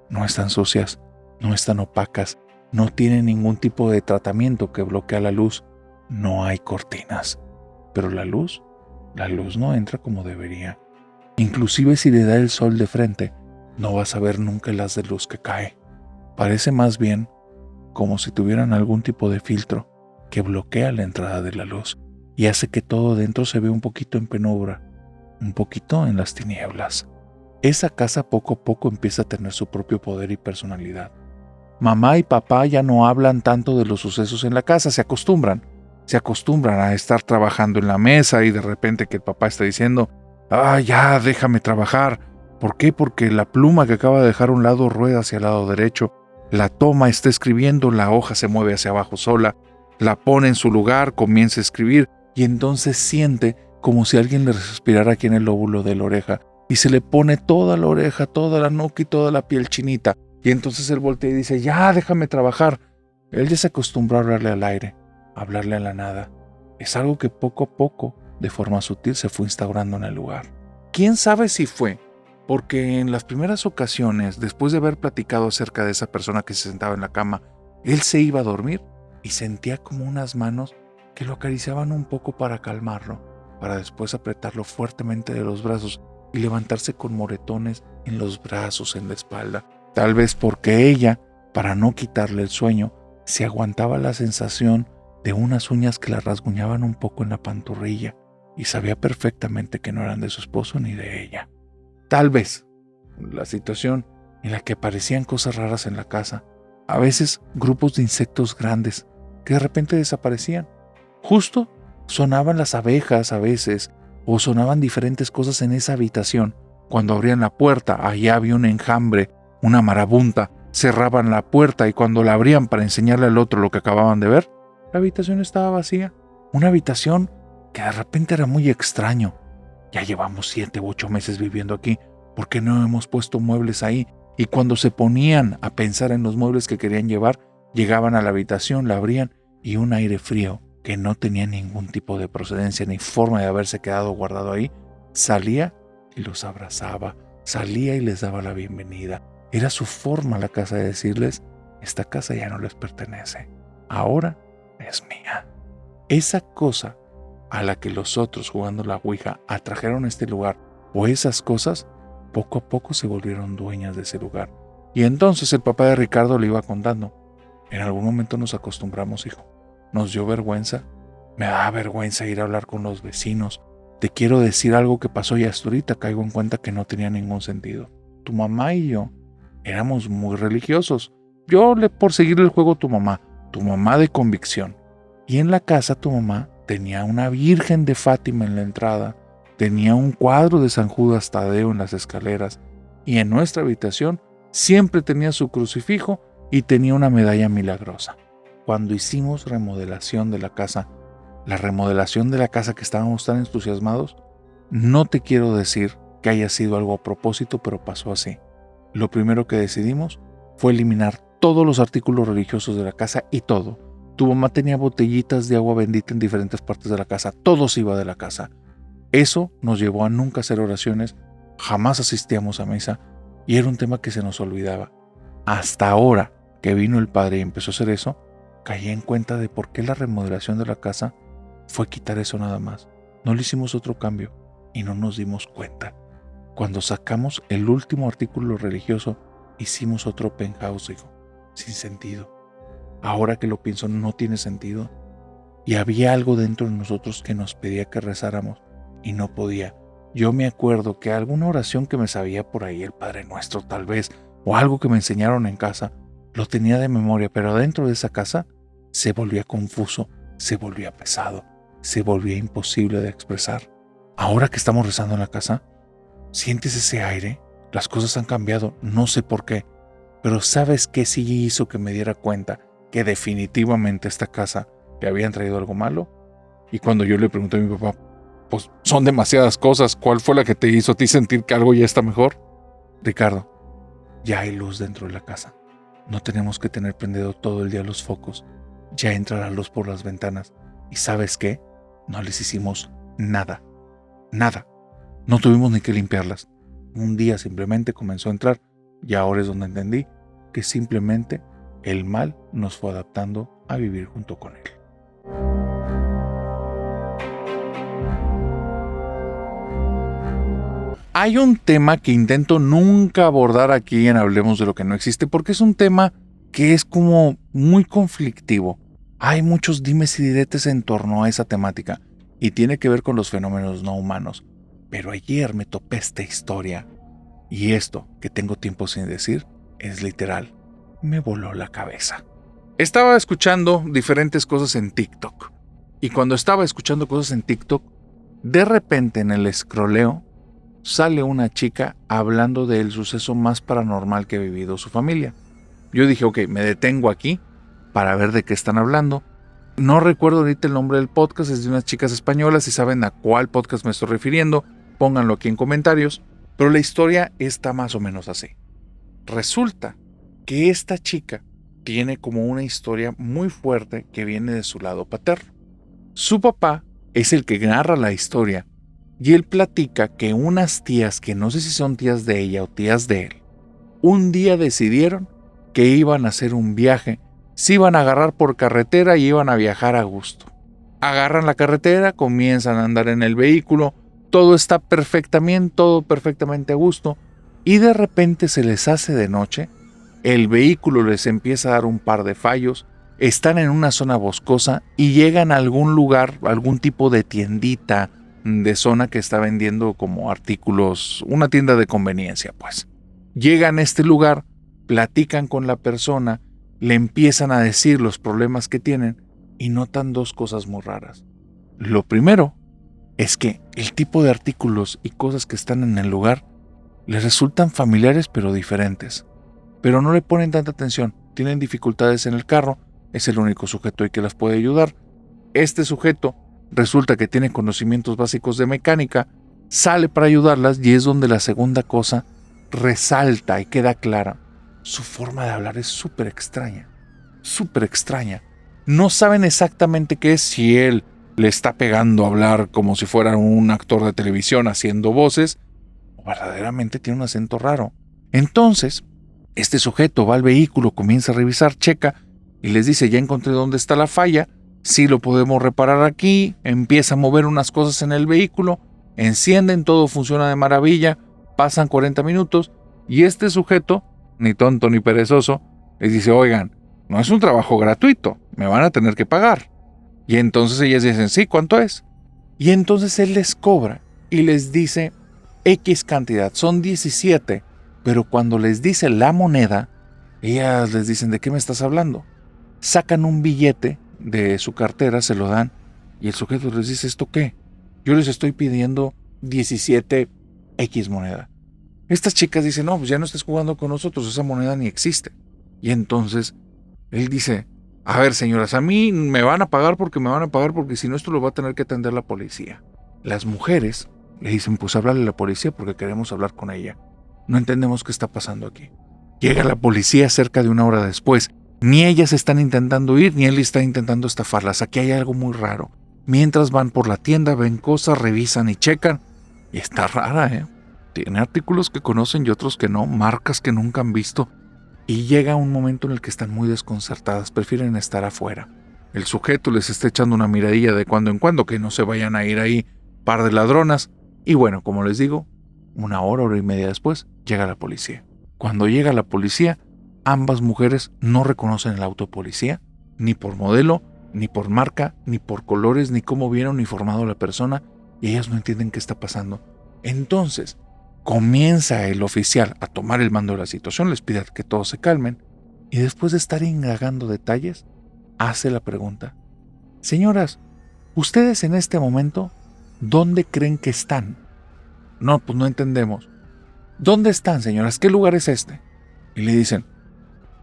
no están sucias, no están opacas, no tienen ningún tipo de tratamiento que bloquea la luz, no hay cortinas. Pero la luz no entra como debería. Inclusive si le da el sol de frente, no vas a ver nunca el haz de luz que cae. Parece más bien como si tuvieran algún tipo de filtro que bloquea la entrada de la luz y hace que todo dentro se vea un poquito en penumbra, un poquito en las tinieblas. Esa casa poco a poco empieza a tener su propio poder y personalidad. Mamá y papá ya no hablan tanto de los sucesos en la casa, se acostumbran a estar trabajando en la mesa y de repente que el papá está diciendo, ya, déjame trabajar. ¿Por qué? Porque la pluma que acaba de dejar a un lado rueda hacia el lado derecho, la toma, está escribiendo, la hoja se mueve hacia abajo sola, la pone en su lugar, comienza a escribir y entonces siente como si alguien le respirara aquí en el lóbulo de la oreja y se le pone toda la oreja, toda la nuca y toda la piel chinita y entonces él voltea y dice, ya, déjame trabajar. Él ya se acostumbró a hablarle al aire, a hablarle a la nada. Es algo que poco a poco, de forma sutil, se fue instaurando en el lugar. ¿Quién sabe si fue? Porque en las primeras ocasiones, después de haber platicado acerca de esa persona que se sentaba en la cama, él se iba a dormir y sentía como unas manos que lo acariciaban un poco para calmarlo, para después apretarlo fuertemente de los brazos y levantarse con moretones en los brazos, en la espalda. Tal vez porque ella, para no quitarle el sueño, se aguantaba la sensación de unas uñas que la rasguñaban un poco en la pantorrilla y sabía perfectamente que no eran de su esposo ni de ella. Tal vez la situación en la que aparecían cosas raras en la casa, a veces grupos de insectos grandes que de repente desaparecían. Justo sonaban las abejas a veces o sonaban diferentes cosas en esa habitación. Cuando abrían la puerta, allá había un enjambre, una marabunta, cerraban la puerta y cuando la abrían para enseñarle al otro lo que acababan de ver, la habitación estaba vacía. Una habitación que de repente era muy extraño. Ya llevamos 7 u 8 meses viviendo aquí, ¿por qué no hemos puesto muebles ahí? Y cuando se ponían a pensar en los muebles que querían llevar, llegaban a la habitación, la abrían y un aire frío, que no tenía ningún tipo de procedencia ni forma de haberse quedado guardado ahí, salía y los abrazaba, salía y les daba la bienvenida. Era su forma la casa de decirles, esta casa ya no les pertenece, ahora es mía. Esa cosa a la que los otros jugando la ouija atrajeron a este lugar, o esas cosas, poco a poco se volvieron dueñas de ese lugar. Y entonces el papá de Ricardo le iba contando, en algún momento nos acostumbramos, hijo, nos dio vergüenza, me da vergüenza ir a hablar con los vecinos, te quiero decir algo que pasó y hasta ahorita caigo en cuenta que no tenía ningún sentido. Tu mamá y yo éramos muy religiosos, por seguir el juego tu mamá de convicción, y en la casa tu mamá tenía una Virgen de Fátima en la entrada, tenía un cuadro de San Judas Tadeo en las escaleras y en nuestra habitación siempre tenía su crucifijo y tenía una medalla milagrosa. Cuando hicimos remodelación de la casa que estábamos tan entusiasmados, no te quiero decir que haya sido algo a propósito, pero pasó así. Lo primero que decidimos fue eliminar todos los artículos religiosos de la casa y todo. Tu mamá tenía botellitas de agua bendita en diferentes partes de la casa, todo se iba de la casa. Eso nos llevó a nunca hacer oraciones, jamás asistíamos a misa y era un tema que se nos olvidaba. Hasta ahora que vino el padre y empezó a hacer eso, caí en cuenta de por qué la remodelación de la casa fue quitar eso nada más. No le hicimos otro cambio y no nos dimos cuenta. Cuando sacamos el último artículo religioso, Hicimos otro penthouse, hijo, sin sentido. Ahora que lo pienso, no tiene sentido. Y había algo dentro de nosotros que nos pedía que rezáramos y no podía. Yo me acuerdo que alguna oración que me sabía por ahí, el Padre Nuestro tal vez, o algo que me enseñaron en casa, lo tenía de memoria, pero dentro de esa casa se volvía confuso, se volvía pesado, se volvía imposible de expresar. Ahora que estamos rezando en la casa, ¿sientes ese aire? Las cosas han cambiado, no sé por qué, pero ¿sabes qué sí hizo que me diera cuenta que definitivamente esta casa le habían traído algo malo? Y cuando yo le pregunté a mi papá, pues son demasiadas cosas, ¿cuál fue la que te hizo a ti sentir que algo ya está mejor? Ricardo, ya hay luz dentro de la casa. No tenemos que tener prendido todo el día los focos. Ya entra la luz por las ventanas. ¿Y sabes qué? No les hicimos nada. Nada. No tuvimos ni que limpiarlas. Un día simplemente comenzó a entrar y ahora es donde entendí que simplemente el mal nos fue adaptando a vivir junto con él. Hay un tema que intento nunca abordar aquí en Hablemos de lo que no existe porque es un tema que es como muy conflictivo. Hay muchos dimes y diretes en torno a esa temática y tiene que ver con los fenómenos no humanos. Pero ayer me topé esta historia y esto que tengo tiempo sin decir es literal. Me voló la cabeza. Estaba escuchando diferentes cosas en TikTok y cuando estaba escuchando cosas en TikTok, de repente en el escroleo sale una chica hablando del suceso más paranormal que ha vivido su familia. Yo dije, ok, me detengo aquí para ver de qué están hablando. No recuerdo ahorita el nombre del podcast, es de unas chicas españolas. Si saben a cuál podcast me estoy refiriendo, pónganlo aquí en comentarios. Pero la historia está más o menos así. Resulta que esta chica tiene como una historia muy fuerte que viene de su lado paterno. Su papá es el que narra la historia y él platica que unas tías, que no sé si son tías de ella o tías de él, un día decidieron que iban a hacer un viaje, se iban a agarrar por carretera y iban a viajar a gusto. Agarran la carretera, comienzan a andar en el vehículo, todo está perfectamente a gusto, y de repente se les hace de noche, el vehículo les empieza a dar un par de fallos, están en una zona boscosa y llegan a algún lugar, algún tipo de tiendita, de zona que está vendiendo como artículos, una tienda de conveniencia, pues. Llegan a este lugar, platican con la persona, le empiezan a decir los problemas que tienen y notan dos cosas muy raras. Lo primero es que el tipo de artículos y cosas que están en el lugar les resultan familiares pero diferentes. Pero no le ponen tanta atención, tienen dificultades en el carro, es el único sujeto ahí que las puede ayudar. Este sujeto resulta que tiene conocimientos básicos de mecánica, sale para ayudarlas y es donde la segunda cosa resalta y queda clara. Su forma de hablar es súper extraña. No saben exactamente qué es, si él le está pegando a hablar como si fuera un actor de televisión haciendo voces, o verdaderamente tiene un acento raro. Entonces, este sujeto va al vehículo, comienza a revisar, checa y les dice, ya encontré dónde está la falla, sí lo podemos reparar aquí, empieza a mover unas cosas en el vehículo, encienden, todo funciona de maravilla, pasan 40 minutos y este sujeto, ni tonto ni perezoso, les dice, oigan, no es un trabajo gratuito, me van a tener que pagar. Y entonces ellas dicen, sí, ¿cuánto es? Y entonces él les cobra y les dice X cantidad, son 17, pero cuando les dice la moneda, ellas les dicen, ¿de qué me estás hablando? Sacan un billete de su cartera, se lo dan y el sujeto les dice, ¿esto qué? Yo les estoy pidiendo 17 X moneda. Estas chicas dicen, no, pues ya no estés jugando con nosotros, esa moneda ni existe. Y entonces él dice, a ver señoras, a mí me van a pagar porque si no esto lo va a tener que atender la policía. Las mujeres le dicen, pues háblale a la policía porque queremos hablar con ella. No entendemos qué está pasando aquí. Llega la policía cerca de una hora después. Ni ellas están intentando ir, ni él está intentando estafarlas. Aquí hay algo muy raro. Mientras van por la tienda, ven cosas, revisan y checan. Y está rara, ¿eh? Tiene artículos que conocen y otros que no, marcas que nunca han visto. Y llega un momento en el que están muy desconcertadas, prefieren estar afuera. El sujeto les está echando una miradilla de cuando en cuando, que no se vayan a ir ahí, par de ladronas. Y bueno, como les digo, una hora y media después, llega la policía. Cuando llega la policía, ambas mujeres no reconocen el auto de policía, ni por modelo, ni por marca, ni por colores, ni cómo vieron uniformado a la persona, y ellas no entienden qué está pasando. Entonces, comienza el oficial a tomar el mando de la situación, les pide que todos se calmen, y después de estar indagando detalles, hace la pregunta: señoras, ¿ustedes en este momento dónde creen que están? No, pues no entendemos. ¿Dónde están, señoras? ¿Qué lugar es este? Y le dicen: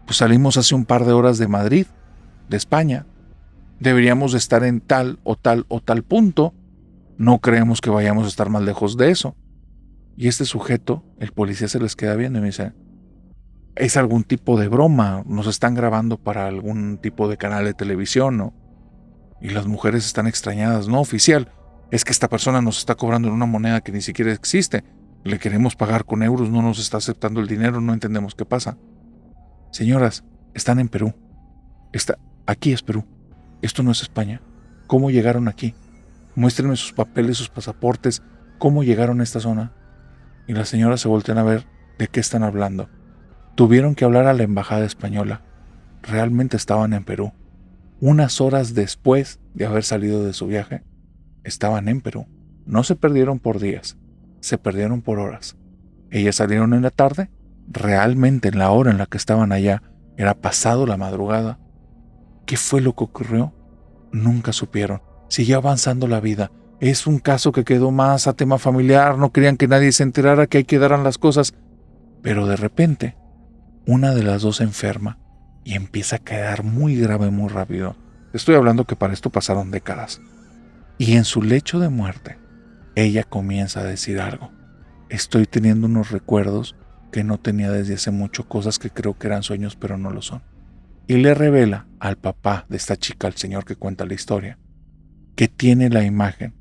pues salimos hace un par de horas de Madrid, de España. Deberíamos de estar en tal o tal o tal punto. No creemos que vayamos a estar más lejos de eso. Y este sujeto, el policía, se les queda viendo y me dice: es algún tipo de broma, nos están grabando para algún tipo de canal de televisión, ¿no? Y las mujeres están extrañadas: no, oficial, es que esta persona nos está cobrando en una moneda que ni siquiera existe. Le queremos pagar con euros, no nos está aceptando el dinero, no entendemos qué pasa. Señoras, están en Perú. Aquí es Perú. Esto no es España. ¿Cómo llegaron aquí? Muéstrenme sus papeles, sus pasaportes. ¿Cómo llegaron a esta zona? Y las señoras se voltean a ver de qué están hablando. Tuvieron que hablar a la embajada española. Realmente estaban en Perú. Unas horas después de haber salido de su viaje, estaban en Perú. No se perdieron por días, se perdieron por horas. Ellas salieron en la tarde. Realmente en la hora en la que estaban allá era pasado la madrugada. ¿Qué fue lo que ocurrió? Nunca supieron. Siguió avanzando la vida. Es un caso que quedó más a tema familiar, no querían que nadie se enterara, que ahí quedaran las cosas. Pero de repente, una de las dos se enferma y empieza a quedar muy grave muy rápido. Estoy hablando que para esto pasaron décadas. Y en su lecho de muerte, ella comienza a decir algo. Estoy teniendo unos recuerdos que no tenía desde hace mucho, cosas que creo que eran sueños pero no lo son. Y le revela al papá de esta chica, al señor que cuenta la historia, que tiene la imagen,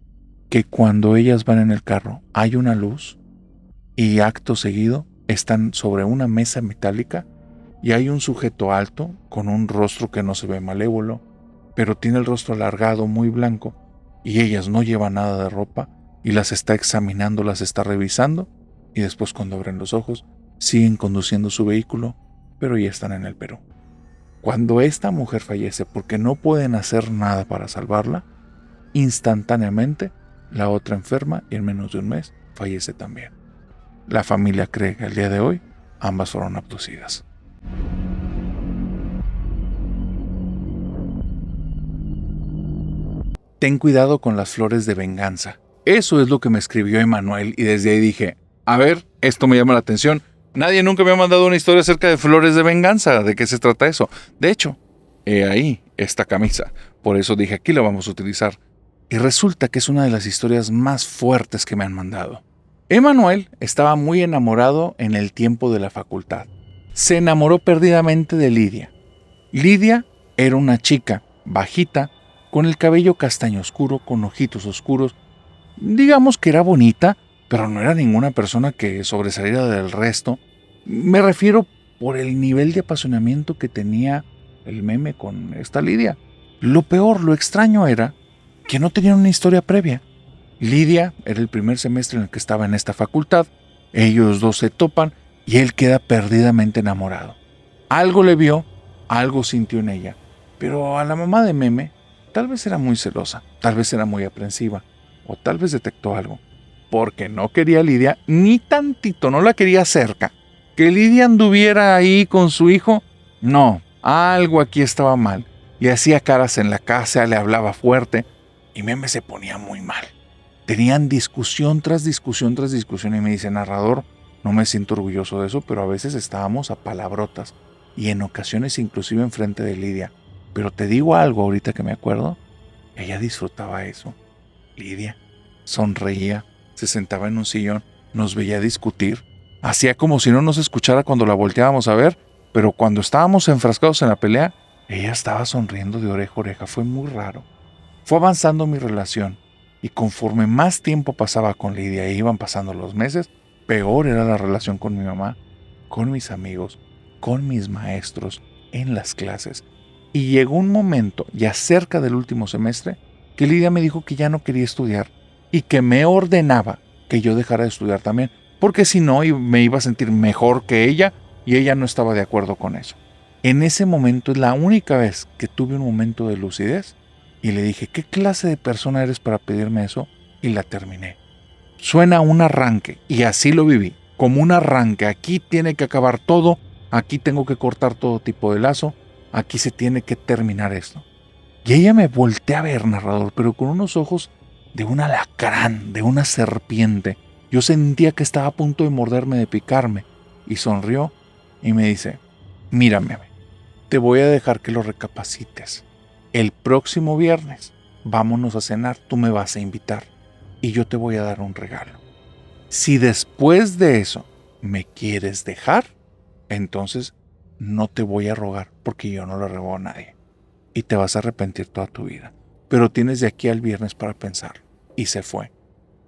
que cuando ellas van en el carro hay una luz y acto seguido están sobre una mesa metálica y hay un sujeto alto con un rostro que no se ve malévolo, pero tiene el rostro alargado, muy blanco, y ellas no llevan nada de ropa y las está examinando, las está revisando, y después cuando abren los ojos siguen conduciendo su vehículo, pero ya están en el Perú. Cuando esta mujer fallece porque no pueden hacer nada para salvarla, instantáneamente la otra enferma y en menos de un mes fallece también. La familia cree que al día de hoy ambas fueron abducidas. Ten cuidado con las flores de venganza. Eso es lo que me escribió Emanuel y desde ahí dije: a ver, esto me llama la atención. Nadie nunca me ha mandado una historia acerca de flores de venganza. ¿De qué se trata eso? De hecho, he ahí esta camisa. Por eso dije: aquí la vamos a utilizar. Y resulta que es una de las historias más fuertes que me han mandado. Emanuel estaba muy enamorado en el tiempo de la facultad. Se enamoró perdidamente de Lidia. Lidia era una chica bajita, con el cabello castaño oscuro, con ojitos oscuros. Digamos que era bonita, pero no era ninguna persona que sobresaliera del resto. Me refiero por el nivel de apasionamiento que tenía el meme con esta Lidia. Lo peor, lo extraño era que no tenían una historia previa. Lidia era el primer semestre en el que estaba en esta facultad. Ellos dos se topan y él queda perdidamente enamorado. Algo le vio, algo sintió en ella. Pero a la mamá de meme tal vez era muy celosa, tal vez era muy aprensiva, o tal vez detectó algo. Porque no quería a Lidia ni tantito, no la quería cerca. Que Lidia anduviera ahí con su hijo, no, algo aquí estaba mal. Le hacía caras en la casa, le hablaba fuerte y Meme se ponía muy mal. Tenían discusión tras discusión tras discusión y me dice: narrador, no me siento orgulloso de eso, pero a veces estábamos a palabrotas y en ocasiones inclusive enfrente de Lidia. Pero te digo algo ahorita que me acuerdo, ella disfrutaba eso. Lidia sonreía, se sentaba en un sillón, nos veía discutir, hacía como si no nos escuchara cuando la volteábamos a ver, pero cuando estábamos enfrascados en la pelea, ella estaba sonriendo de oreja a oreja. Fue muy raro. Fue avanzando mi relación y conforme más tiempo pasaba con Lidia e iban pasando los meses, peor era la relación con mi mamá, con mis amigos, con mis maestros, en las clases. Y llegó un momento, ya cerca del último semestre, que Lidia me dijo que ya no quería estudiar y que me ordenaba que yo dejara de estudiar también, porque si no me iba a sentir mejor que ella y ella no estaba de acuerdo con eso. En ese momento es la única vez que tuve un momento de lucidez y le dije, ¿qué clase de persona eres para pedirme eso? Y la terminé. Suena un arranque, y así lo viví, como un arranque. Aquí tiene que acabar todo, aquí tengo que cortar todo tipo de lazo, aquí se tiene que terminar esto. Y ella me voltea a ver, narrador, pero con unos ojos de un alacrán, de una serpiente. Yo sentía que estaba a punto de morderme, de picarme, y sonrió y me dice, mírame, te voy a dejar que lo recapacites. El próximo viernes vámonos a cenar, tú me vas a invitar y yo te voy a dar un regalo. Si después de eso me quieres dejar, entonces no te voy a rogar porque yo no le robo a nadie y te vas a arrepentir toda tu vida. Pero tienes de aquí al viernes para pensarlo. Y se fue.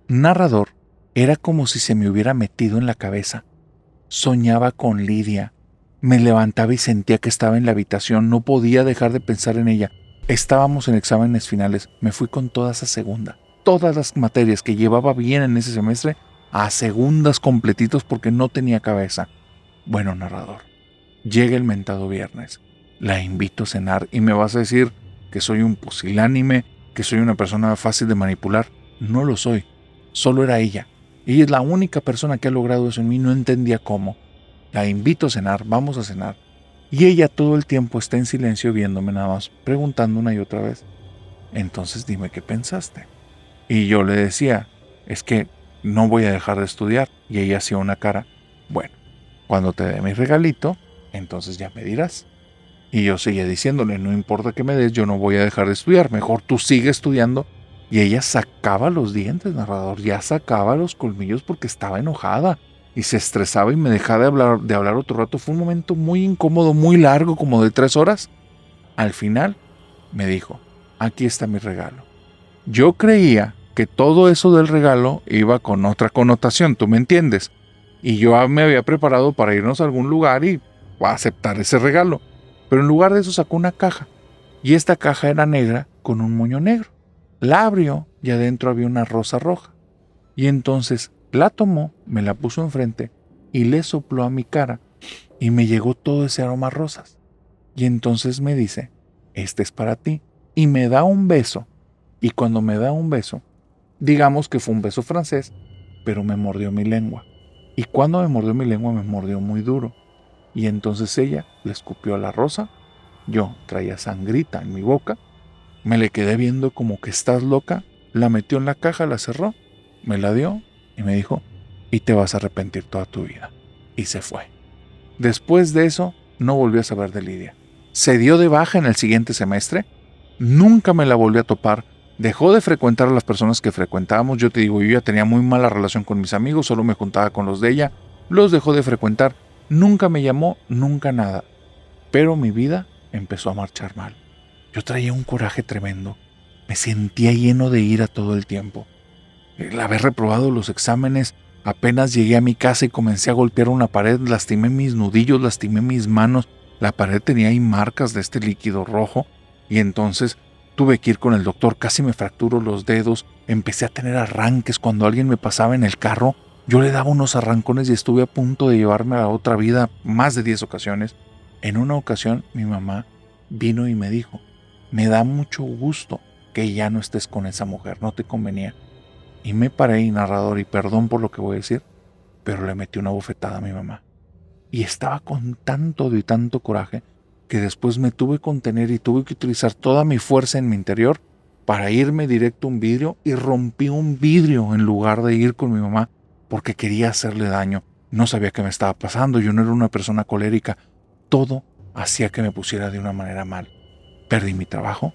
Narrador, era como si se me hubiera metido en la cabeza. Soñaba con Lidia. Me levantaba y sentía que estaba en la habitación. No podía dejar de pensar en ella. Estábamos en exámenes finales. Me fui con todas a segunda. Todas las materias que llevaba bien en ese semestre a segundas completitos porque no tenía cabeza. Bueno, narrador, llega el mentado viernes. La invito a cenar y me vas a decir que soy un pusilánime, que soy una persona fácil de manipular. No lo soy. Solo era ella. Ella es la única persona que ha logrado eso en mí. No entendía cómo. La invito a cenar, vamos a cenar. Y ella todo el tiempo está en silencio viéndome nada más, preguntando una y otra vez. Entonces dime qué pensaste. Y yo le decía, es que no voy a dejar de estudiar. Y ella hacía una cara, bueno, cuando te dé mi regalito, entonces ya me dirás. Y yo seguía diciéndole, no importa que me des, yo no voy a dejar de estudiar, mejor tú sigue estudiando. Y ella sacaba los dientes, narrador, ya sacaba los colmillos porque estaba enojada y se estresaba y me dejaba de hablar otro rato. Fue un momento muy incómodo, muy largo, como de 3 horas. Al final me dijo, aquí está mi regalo. Yo creía que todo eso del regalo iba con otra connotación, ¿tú me entiendes? Y yo me había preparado para irnos a algún lugar y aceptar ese regalo. Pero en lugar de eso sacó una caja. Y esta caja era negra con un moño negro. La abrió y adentro había una rosa roja. Y entonces la tomó, me la puso enfrente y le sopló a mi cara. Y me llegó todo ese aroma a rosas. Y entonces me dice, este es para ti. Y me da un beso. Y cuando me da un beso, digamos que fue un beso francés, pero me mordió mi lengua. Y cuando me mordió mi lengua, me mordió muy duro. Y entonces ella le escupió a la rosa. Yo traía sangrita en mi boca. Me le quedé viendo como que estás loca. La metió en la caja, la cerró, me la dio y me dijo, y te vas a arrepentir toda tu vida. Y se fue. Después de eso, no volví a saber de Lidia. Se dio de baja en el siguiente semestre. Nunca me la volví a topar. Dejó de frecuentar a las personas que frecuentábamos. Yo te digo, yo ya tenía muy mala relación con mis amigos, solo me juntaba con los de ella. Los dejó de frecuentar. Nunca me llamó, nunca nada. Pero mi vida empezó a marchar mal. Yo traía un coraje tremendo. Me sentía lleno de ira todo el tiempo. El haber reprobado los exámenes, apenas llegué a mi casa y comencé a golpear una pared, lastimé mis nudillos, lastimé mis manos. La pared tenía ahí marcas de este líquido rojo y entonces tuve que ir con el doctor, casi me fracturo los dedos, empecé a tener arranques cuando alguien me pasaba en el carro. Yo le daba unos arrancones y estuve a punto de llevarme a la otra vida más de 10 ocasiones. En una ocasión mi mamá vino y me dijo, me da mucho gusto que ya no estés con esa mujer, no te convenía. Y me paré y narrador, y perdón por lo que voy a decir, pero le metí una bofetada a mi mamá. Y estaba con tanto odio y tanto coraje que después me tuve que contener y tuve que utilizar toda mi fuerza en mi interior para irme directo a un vidrio y rompí un vidrio en lugar de ir con mi mamá porque quería hacerle daño. No sabía qué me estaba pasando, yo no era una persona colérica. Todo hacía que me pusiera de una manera mal. Perdí mi trabajo,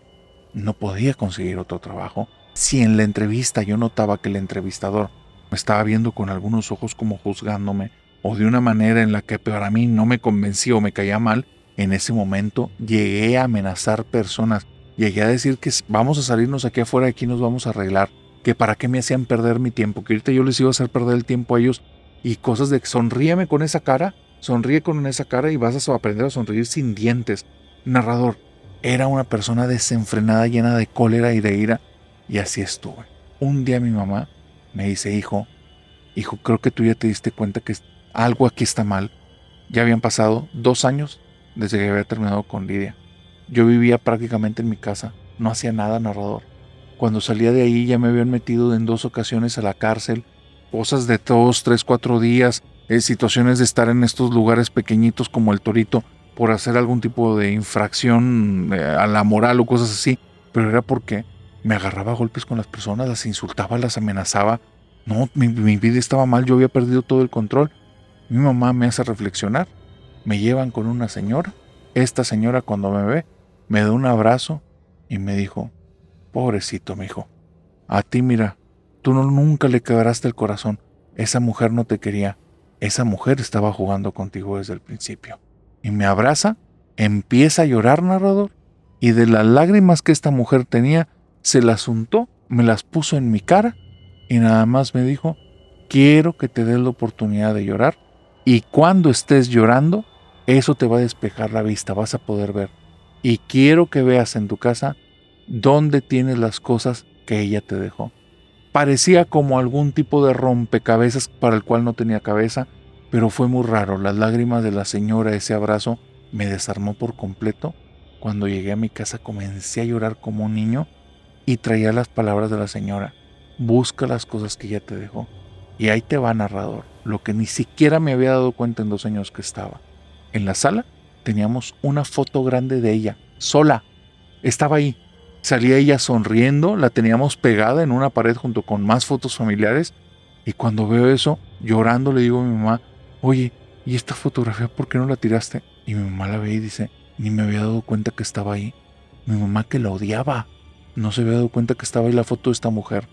no podía conseguir otro trabajo. Si en la entrevista yo notaba que el entrevistador me estaba viendo con algunos ojos como juzgándome o de una manera en la que para mí no me convencía o me caía mal, en ese momento llegué a amenazar personas. Llegué a decir que vamos a salirnos aquí afuera, aquí nos vamos a arreglar, que para qué me hacían perder mi tiempo, que ahorita yo les iba a hacer perder el tiempo a ellos y cosas de sonríeme con esa cara, sonríe con esa cara y vas a aprender a sonreír sin dientes. Narrador, era una persona desenfrenada, llena de cólera y de ira, y así estuve. Un día mi mamá me dice, hijo, creo que tú ya te diste cuenta que algo aquí está mal. Ya habían pasado 2 años desde que había terminado con Lidia. Yo vivía prácticamente en mi casa, no hacía nada, narrador. Cuando salía de ahí ya me habían metido en 2 ocasiones a la cárcel, cosas de 2, 3, 4 días, situaciones de estar en estos lugares pequeñitos como el Torito por hacer algún tipo de infracción a la moral o cosas así, pero era porque me agarraba a golpes con las personas, las insultaba, las amenazaba. No, mi vida estaba mal, yo había perdido todo el control. Mi mamá me hace reflexionar, me llevan con una señora. Esta señora, cuando me ve, me da un abrazo y me dijo: pobrecito, mijo, a ti mira, tú nunca le quebraste el corazón. Esa mujer no te quería, esa mujer estaba jugando contigo desde el principio. Y me abraza, empieza a llorar, narrador, y de las lágrimas que esta mujer tenía, se las untó, me las puso en mi cara y nada más me dijo: quiero que te des la oportunidad de llorar, y cuando estés llorando, eso te va a despejar la vista, vas a poder ver. Y quiero que veas en tu casa dónde tienes las cosas que ella te dejó. Parecía como algún tipo de rompecabezas para el cual no tenía cabeza, pero fue muy raro. Las lágrimas de la señora, ese abrazo, me desarmó por completo. Cuando llegué a mi casa comencé a llorar como un niño y traía las palabras de la señora: busca las cosas que ella te dejó. Y ahí te va, narrador, lo que ni siquiera me había dado cuenta en 2 años que estaba. En la sala teníamos una foto grande de ella, sola. Estaba ahí. Salía ella sonriendo, la teníamos pegada en una pared junto con más fotos familiares. Y cuando veo eso, llorando, le digo a mi mamá: oye, ¿y esta fotografía por qué no la tiraste? Y mi mamá la ve y dice: ni me había dado cuenta que estaba ahí. Mi mamá, que la odiaba, no se había dado cuenta que estaba ahí la foto de esta mujer.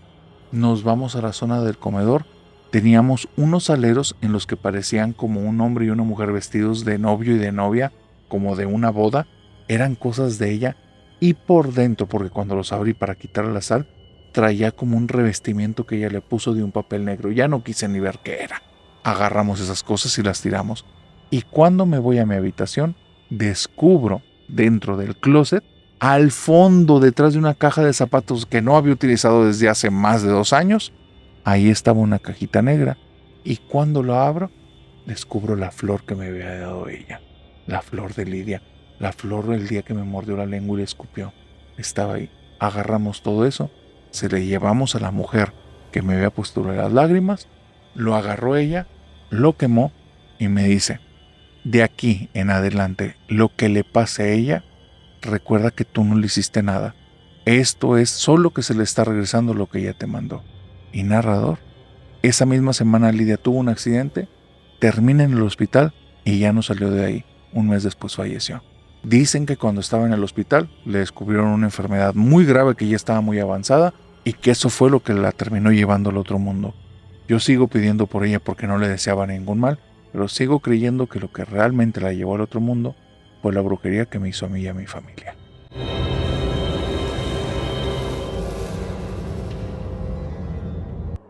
Nos vamos a la zona del comedor. Teníamos unos aleros en los que parecían como un hombre y una mujer vestidos de novio y de novia, como de una boda. Eran cosas de ella. Y por dentro, porque cuando los abrí para quitarle la sal, traía como un revestimiento que ella le puso de un papel negro. Ya no quise ni ver qué era. Agarramos esas cosas y las tiramos. Y cuando me voy a mi habitación, descubro dentro del closet, al fondo, detrás de una caja de zapatos que no había utilizado desde hace más de 2 años, ahí estaba una cajita negra. Y cuando lo abro, descubro la flor que me había dado ella. La flor de Lidia. La flor del día que me mordió la lengua y le escupió. Estaba ahí. Agarramos todo eso, se le llevamos a la mujer que me había puesto las lágrimas, lo agarró ella, lo quemó y me dice: de aquí en adelante, lo que le pase a ella, recuerda que tú no le hiciste nada. Esto es solo que se le está regresando lo que ella te mandó. Y narrador, esa misma semana Lidia tuvo un accidente, termina en el hospital y ya no salió de ahí. Un mes después falleció. Dicen que cuando estaba en el hospital le descubrieron una enfermedad muy grave que ya estaba muy avanzada y que eso fue lo que la terminó llevando al otro mundo. Yo sigo pidiendo por ella porque no le deseaba ningún mal, pero sigo creyendo que lo que realmente la llevó al otro mundo fue la brujería que me hizo a mí y a mi familia.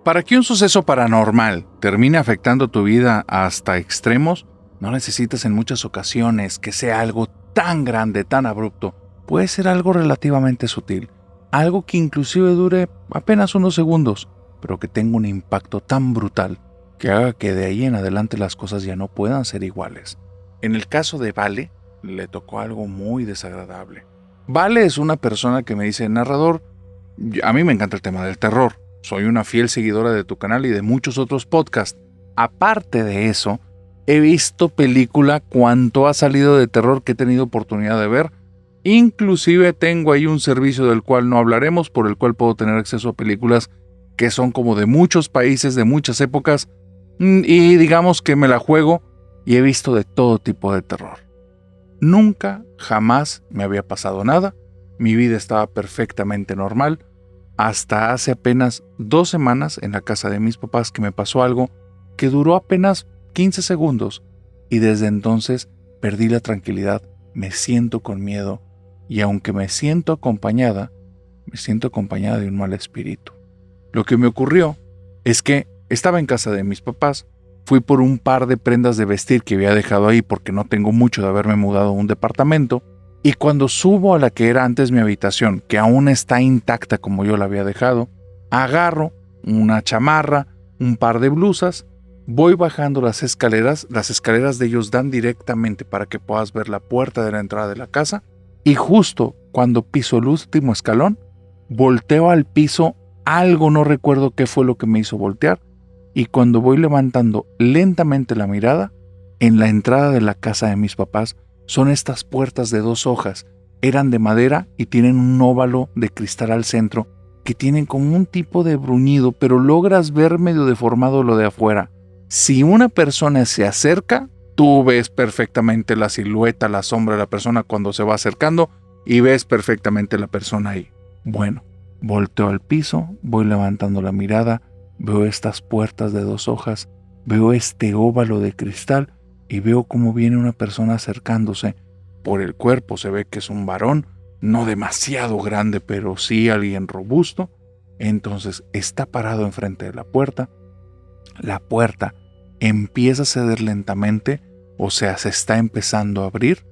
Para que un suceso paranormal termine afectando tu vida hasta extremos, no necesitas en muchas ocasiones que sea algo tan grande, tan abrupto. Puede ser algo relativamente sutil, algo que inclusive dure apenas unos segundos, pero que tenga un impacto tan brutal que haga que de ahí en adelante las cosas ya no puedan ser iguales. En el caso de Vale, le tocó algo muy desagradable. Vale es una persona que me dice: narrador, a mí me encanta el tema del terror. Soy una fiel seguidora de tu canal y de muchos otros podcasts. Aparte de eso, he visto película cuanto ha salido de terror que he tenido oportunidad de ver. Inclusive tengo ahí un servicio del cual no hablaremos, por el cual puedo tener acceso a películas que son como de muchos países, de muchas épocas, y digamos que me la juego y he visto de todo tipo de terror. Nunca, jamás me había pasado nada. Mi vida estaba perfectamente normal. Hasta hace apenas 2 semanas en la casa de mis papás que me pasó algo que duró apenas 15 segundos y desde entonces perdí la tranquilidad, me siento con miedo y aunque me siento acompañada de un mal espíritu. Lo que me ocurrió es que estaba en casa de mis papás, fui por un par de prendas de vestir que había dejado ahí porque no tengo mucho de haberme mudado a un departamento. Y cuando subo a la que era antes mi habitación, que aún está intacta como yo la había dejado, agarro una chamarra, un par de blusas Voy bajando las escaleras de ellos dan directamente para que puedas ver la puerta de la entrada de la casa, y justo cuando piso el último escalón, volteo al piso, algo no recuerdo qué fue lo que me hizo voltear, y cuando voy levantando lentamente la mirada, en la entrada de la casa de mis papás son estas puertas de 2 hojas, eran de madera y tienen un óvalo de cristal al centro, que tienen como un tipo de bruñido, pero logras ver medio deformado lo de afuera. Si una persona se acerca, tú ves perfectamente la silueta, la sombra de la persona cuando se va acercando y ves perfectamente la persona ahí. Bueno, volteo al piso, voy levantando la mirada, veo estas puertas de 2 hojas, veo este óvalo de cristal y veo cómo viene una persona acercándose. Por el cuerpo se ve que es un varón, no demasiado grande, pero sí alguien robusto. Entonces está parado enfrente de la puerta. La puerta empieza a ceder lentamente, o sea, se está empezando a abrir.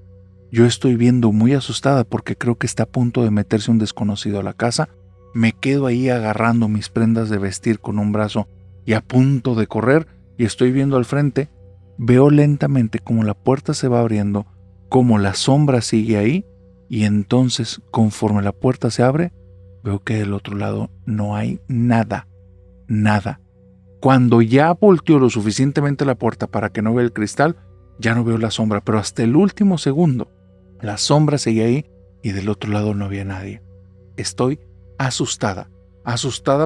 Yo estoy viendo muy asustada porque creo que está a punto de meterse un desconocido a la casa. Me quedo ahí agarrando mis prendas de vestir con un brazo y a punto de correr, y estoy viendo al frente. Veo lentamente cómo la puerta se va abriendo, cómo la sombra sigue ahí, y entonces, conforme la puerta se abre, veo que del otro lado no hay nada. Cuando ya volteo lo suficientemente la puerta para que no vea el cristal, ya no veo la sombra, pero hasta el último segundo, la sombra sigue ahí y del otro lado no había nadie. Estoy asustada,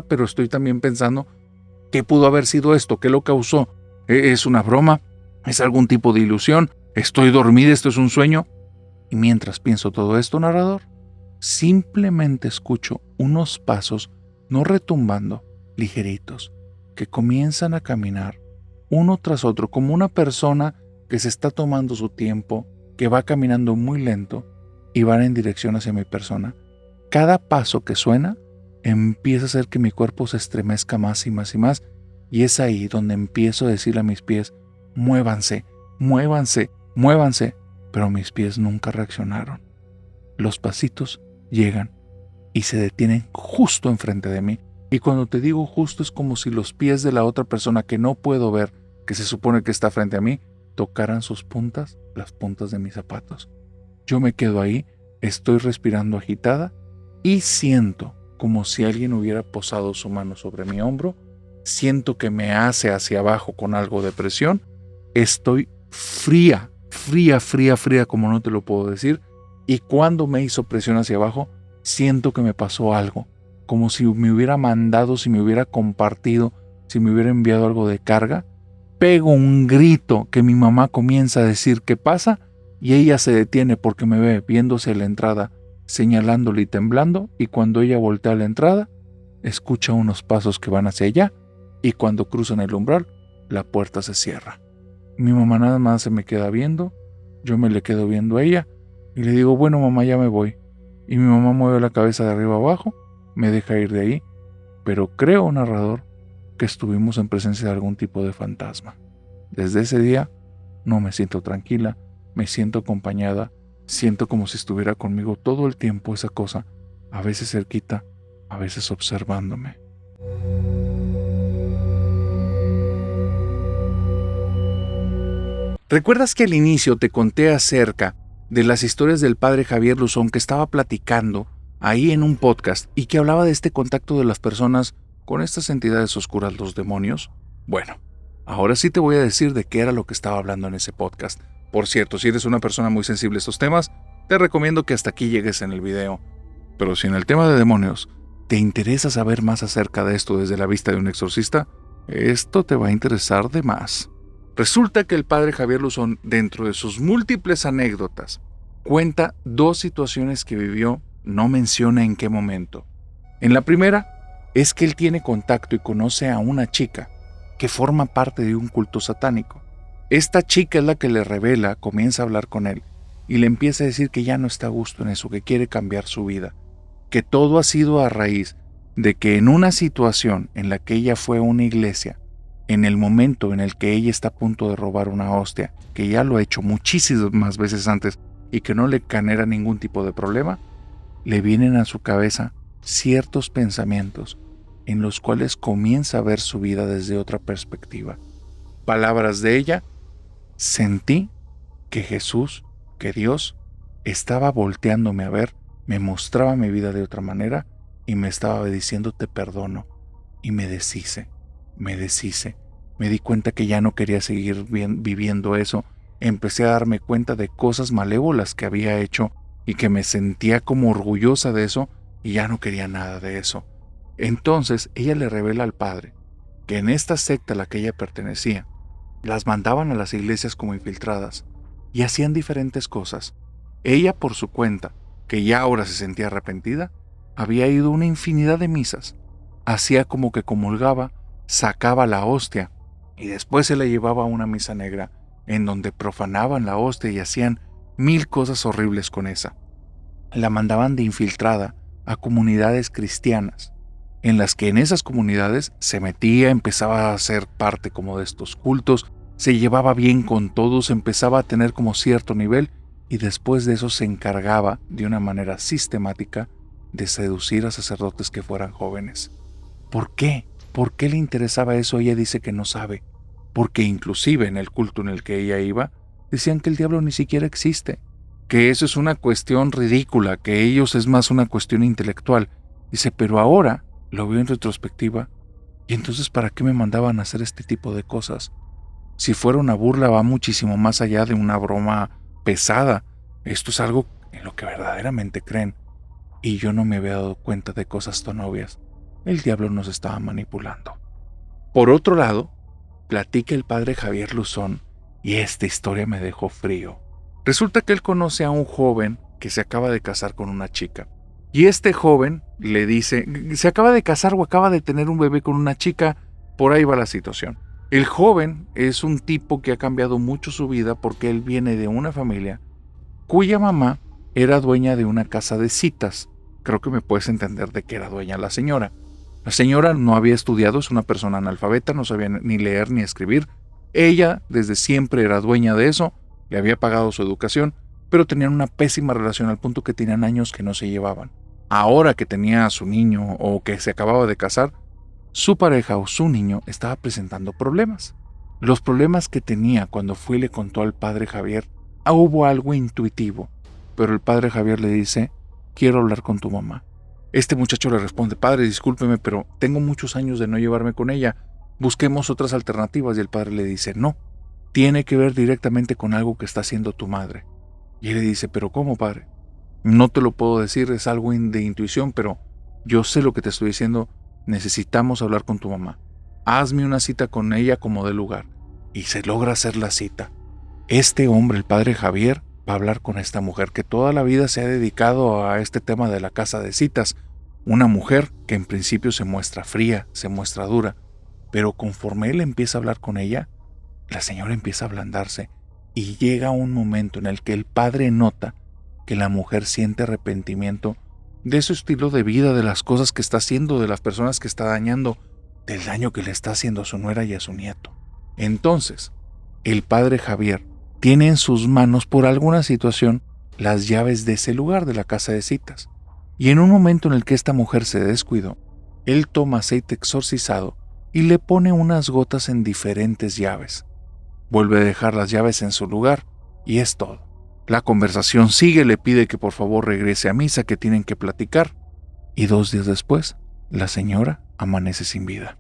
pero estoy también pensando, ¿qué pudo haber sido esto? ¿Qué lo causó? ¿Es una broma? ¿Es algún tipo de ilusión? ¿Estoy dormida? ¿Esto es un sueño? Y mientras pienso todo esto, narrador, simplemente escucho unos pasos, no retumbando, ligeritos, que comienzan a caminar uno tras otro como una persona que se está tomando su tiempo, que va caminando muy lento y van en dirección hacia mi persona. Cada paso que suena empieza a hacer que mi cuerpo se estremezca más y más y más, y es ahí donde empiezo a decirle a mis pies, muévanse, muévanse, muévanse, pero mis pies nunca reaccionaron. Los pasitos llegan y se detienen justo enfrente de mí. Y cuando te digo justo, es como si los pies de la otra persona que no puedo ver, que se supone que está frente a mí, tocaran sus puntas, las puntas de mis zapatos. Yo me quedo ahí, estoy respirando agitada y siento como si alguien hubiera posado su mano sobre mi hombro. Siento que me hace hacia abajo con algo de presión. Estoy fría, como no te lo puedo decir. Y cuando me hizo presión hacia abajo, siento que me pasó algo. Como si me hubiera mandado, si me hubiera compartido, si me hubiera enviado algo de carga. Pego un grito que mi mamá comienza a decir ¿qué pasa? Y ella se detiene porque me ve viéndose a la entrada, señalándole y temblando, y cuando ella voltea a la entrada, escucha unos pasos que van hacia allá, y cuando cruzan el umbral, la puerta se cierra. Mi mamá nada más se me queda viendo, yo me le quedo viendo a ella, y le digo, bueno mamá, ya me voy. Y mi mamá mueve la cabeza de arriba abajo, me deja ir de ahí, pero creo, narrador, que estuvimos en presencia de algún tipo de fantasma. Desde ese día no me siento tranquila, me siento acompañada, siento como si estuviera conmigo todo el tiempo esa cosa, a veces cerquita, a veces observándome. ¿Recuerdas que al inicio te conté acerca de las historias del padre Javier Luzón que estaba platicando ahí en un podcast y que hablaba de este contacto de las personas con estas entidades oscuras, los demonios? Bueno, ahora sí te voy a decir de qué era lo que estaba hablando en ese podcast. Por cierto, si eres una persona muy sensible a estos temas, te recomiendo que hasta aquí llegues en el video. Pero si en el tema de demonios te interesa saber más acerca de esto desde la vista de un exorcista, esto te va a interesar de más. Resulta que el padre Javier Luzón, dentro de sus múltiples anécdotas, cuenta 2 situaciones que vivió, no menciona en qué momento. En la primera, es que él tiene contacto y conoce a una chica que forma parte de un culto satánico. Esta chica es la que le revela, comienza a hablar con él y le empieza a decir que ya no está a gusto en eso, que quiere cambiar su vida, que todo ha sido a raíz de que en una situación en la que ella fue a una iglesia, en el momento en el que ella está a punto de robar una hostia, que ya lo ha hecho muchísimas veces antes y que no le genera ningún tipo de problema, le vienen a su cabeza ciertos pensamientos en los cuales comienza a ver su vida desde otra perspectiva. Palabras de ella: sentí que Jesús, que Dios, estaba volteándome a ver, me mostraba mi vida de otra manera y me estaba diciendo te perdono. Y me deshice. Me di cuenta que ya no quería seguir viviendo eso. Empecé a darme cuenta de cosas malévolas que había hecho y que me sentía como orgullosa de eso y ya no quería nada de eso. Entonces ella le revela al padre que en esta secta a la que ella pertenecía, las mandaban a las iglesias como infiltradas y hacían diferentes cosas. Ella, por su cuenta, que ya ahora se sentía arrepentida, había ido a una infinidad de misas. Hacía como que comulgaba, sacaba la hostia y después se la llevaba a una misa negra en donde profanaban la hostia y hacían 1000 cosas horribles con esa. La mandaban de infiltrada a comunidades cristianas, en las que en esas comunidades se metía, empezaba a ser parte como de estos cultos, se llevaba bien con todos, empezaba a tener como cierto nivel y después de eso se encargaba de una manera sistemática de seducir a sacerdotes que fueran jóvenes. ¿Por qué? ¿Por qué le interesaba eso? Ella dice que no sabe, porque inclusive en el culto en el que ella iba, decían que el diablo ni siquiera existe, que eso es una cuestión ridícula, que ellos es más una cuestión intelectual. Dice, pero ahora lo veo en retrospectiva, y entonces ¿para qué me mandaban a hacer este tipo de cosas? Si fuera una burla va muchísimo más allá de una broma pesada. Esto es algo en lo que verdaderamente creen, y yo no me había dado cuenta de cosas tan obvias. El diablo nos estaba manipulando. Por otro lado, platica el padre Javier Luzón, y esta historia me dejó frío. Resulta que él conoce a un joven que se acaba de casar con una chica. Y este joven le dice, se acaba de casar o acaba de tener un bebé con una chica, por ahí va la situación. El joven es un tipo que ha cambiado mucho su vida porque él viene de una familia cuya mamá era dueña de una casa de citas. Creo que me puedes entender de qué era dueña la señora. La señora no había estudiado, es una persona analfabeta, no sabía ni leer ni escribir. Ella desde siempre era dueña de eso, le había pagado su educación, pero tenían una pésima relación al punto que tenían años que no se llevaban. Ahora que tenía a su niño o que se acababa de casar, su pareja o su niño estaba presentando problemas. Los problemas que tenía cuando fue y le contó al padre Javier, hubo algo intuitivo, pero el padre Javier le dice, quiero hablar con tu mamá. Este muchacho le responde, padre, discúlpeme, pero tengo muchos años de no llevarme con ella, busquemos otras alternativas. Y el padre le dice, no, tiene que ver directamente con algo que está haciendo tu madre. Y él le dice, pero ¿cómo, padre? No te lo puedo decir, es algo de intuición, pero yo sé lo que te estoy diciendo, necesitamos hablar con tu mamá. Hazme una cita con ella como de lugar. Y se logra hacer la cita. Este hombre, el padre Javier, va a hablar con esta mujer que toda la vida se ha dedicado a este tema de la casa de citas. Una mujer que en principio se muestra fría, se muestra dura, pero conforme él empieza a hablar con ella, la señora empieza a ablandarse y llega un momento en el que el padre nota que la mujer siente arrepentimiento de su estilo de vida, de las cosas que está haciendo, de las personas que está dañando, del daño que le está haciendo a su nuera y a su nieto. Entonces, el padre Javier tiene en sus manos por alguna situación las llaves de ese lugar de la casa de citas. Y en un momento en el que esta mujer se descuidó, él toma aceite exorcizado y le pone unas gotas en diferentes llaves. Vuelve a dejar las llaves en su lugar y es todo. La conversación sigue, le pide que por favor regrese a misa, que tienen que platicar. Y 2 días después, la señora amanece sin vida.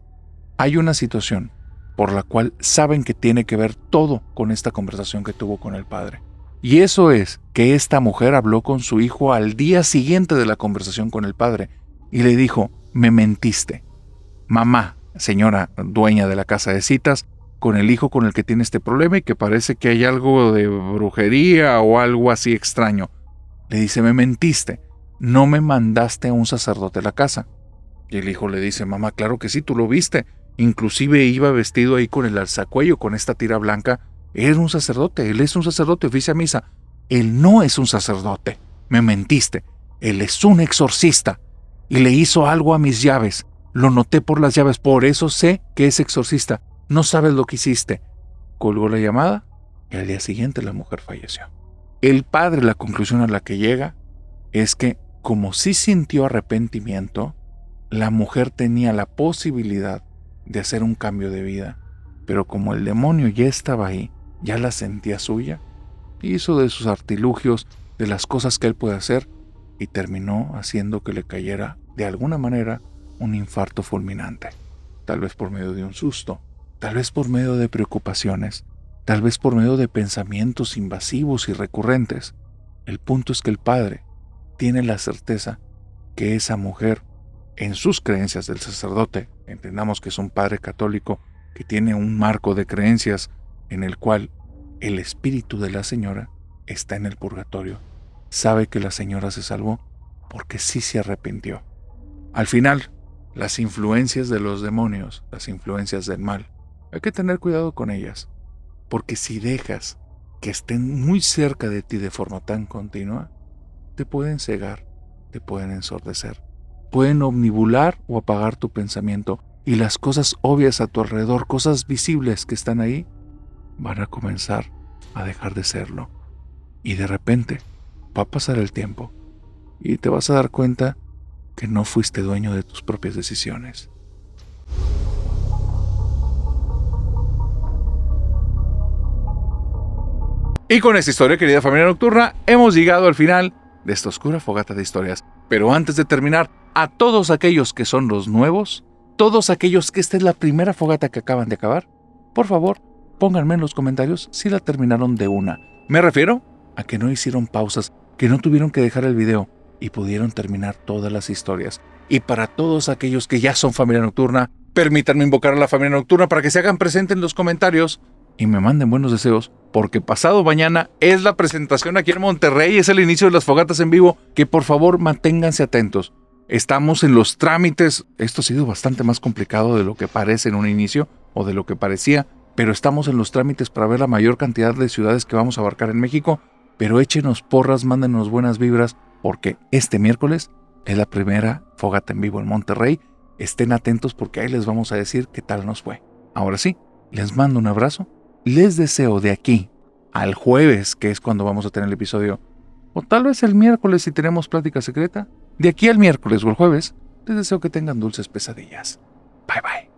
Hay una situación por la cual saben que tiene que ver todo con esta conversación que tuvo con el padre. Y eso es que esta mujer habló con su hijo al día siguiente de la conversación con el padre y le dijo, me mentiste. Mamá, señora dueña de la casa de citas, con el hijo con el que tiene este problema y que parece que hay algo de brujería o algo así extraño. Le dice, me mentiste, no me mandaste a un sacerdote a la casa. Y el hijo le dice, mamá, claro que sí, tú lo viste. Inclusive iba vestido ahí con el alzacuello, con esta tira blanca. Era un sacerdote, él es un sacerdote, oficia misa. Él no es un sacerdote, me mentiste. Él es un exorcista y le hizo algo a mis llaves. Lo noté por las llaves, por eso sé que es exorcista. No sabes lo que hiciste. Colgó la llamada y al día siguiente la mujer falleció. El padre, la conclusión a la que llega es que, como sí sintió arrepentimiento, la mujer tenía la posibilidad de hacer un cambio de vida. pero como el demonio ya estaba ahí, ya la sentía suya, hizo de sus artilugios, de las cosas que él puede hacer, y terminó haciendo que le cayera, de alguna manera, un infarto fulminante. Tal vez por medio de un susto, tal vez por medio de preocupaciones, tal vez por medio de pensamientos invasivos y recurrentes. El punto es que el padre tiene la certeza que esa mujer, en sus creencias del sacerdote, entendamos que es un padre católico que tiene un marco de creencias en el cual el espíritu de la señora está en el purgatorio. Sabe que la señora se salvó porque sí se arrepintió. Al final, las influencias de los demonios, las influencias del mal, hay que tener cuidado con ellas, porque si dejas que estén muy cerca de ti de forma tan continua, te pueden cegar, te pueden ensordecer, pueden omnibular o apagar tu pensamiento, y las cosas obvias a tu alrededor, cosas visibles que están ahí, van a comenzar a dejar de serlo. Y de repente va a pasar el tiempo y te vas a dar cuenta que no fuiste dueño de tus propias decisiones. Y con esta historia, querida familia nocturna, hemos llegado al final de esta oscura fogata de historias. Pero antes de terminar, a todos aquellos que son los nuevos, todos aquellos que esta es la primera fogata que acaban de acabar, por favor, pónganme en los comentarios si la terminaron de una. Me refiero a que no hicieron pausas, que no tuvieron que dejar el video y pudieron terminar todas las historias. Y para todos aquellos que ya son familia nocturna, permítanme invocar a la familia nocturna para que se hagan presente en los comentarios y me manden buenos deseos, porque pasado mañana es la presentación aquí en Monterrey, es el inicio de las fogatas en vivo, que por favor manténganse atentos. Estamos en los trámites, esto ha sido bastante más complicado de lo que parece en un inicio, o de lo que parecía, pero estamos en los trámites para ver la mayor cantidad de ciudades que vamos a abarcar en México, pero échenos porras, mándenos buenas vibras, porque este miércoles es la primera fogata en vivo en Monterrey. Estén atentos porque ahí les vamos a decir qué tal nos fue. Ahora sí, les mando un abrazo. Les deseo de aquí al jueves, que es cuando vamos a tener el episodio, o tal vez el miércoles si tenemos plática secreta, de aquí al miércoles o el jueves, les deseo que tengan dulces pesadillas. Bye bye.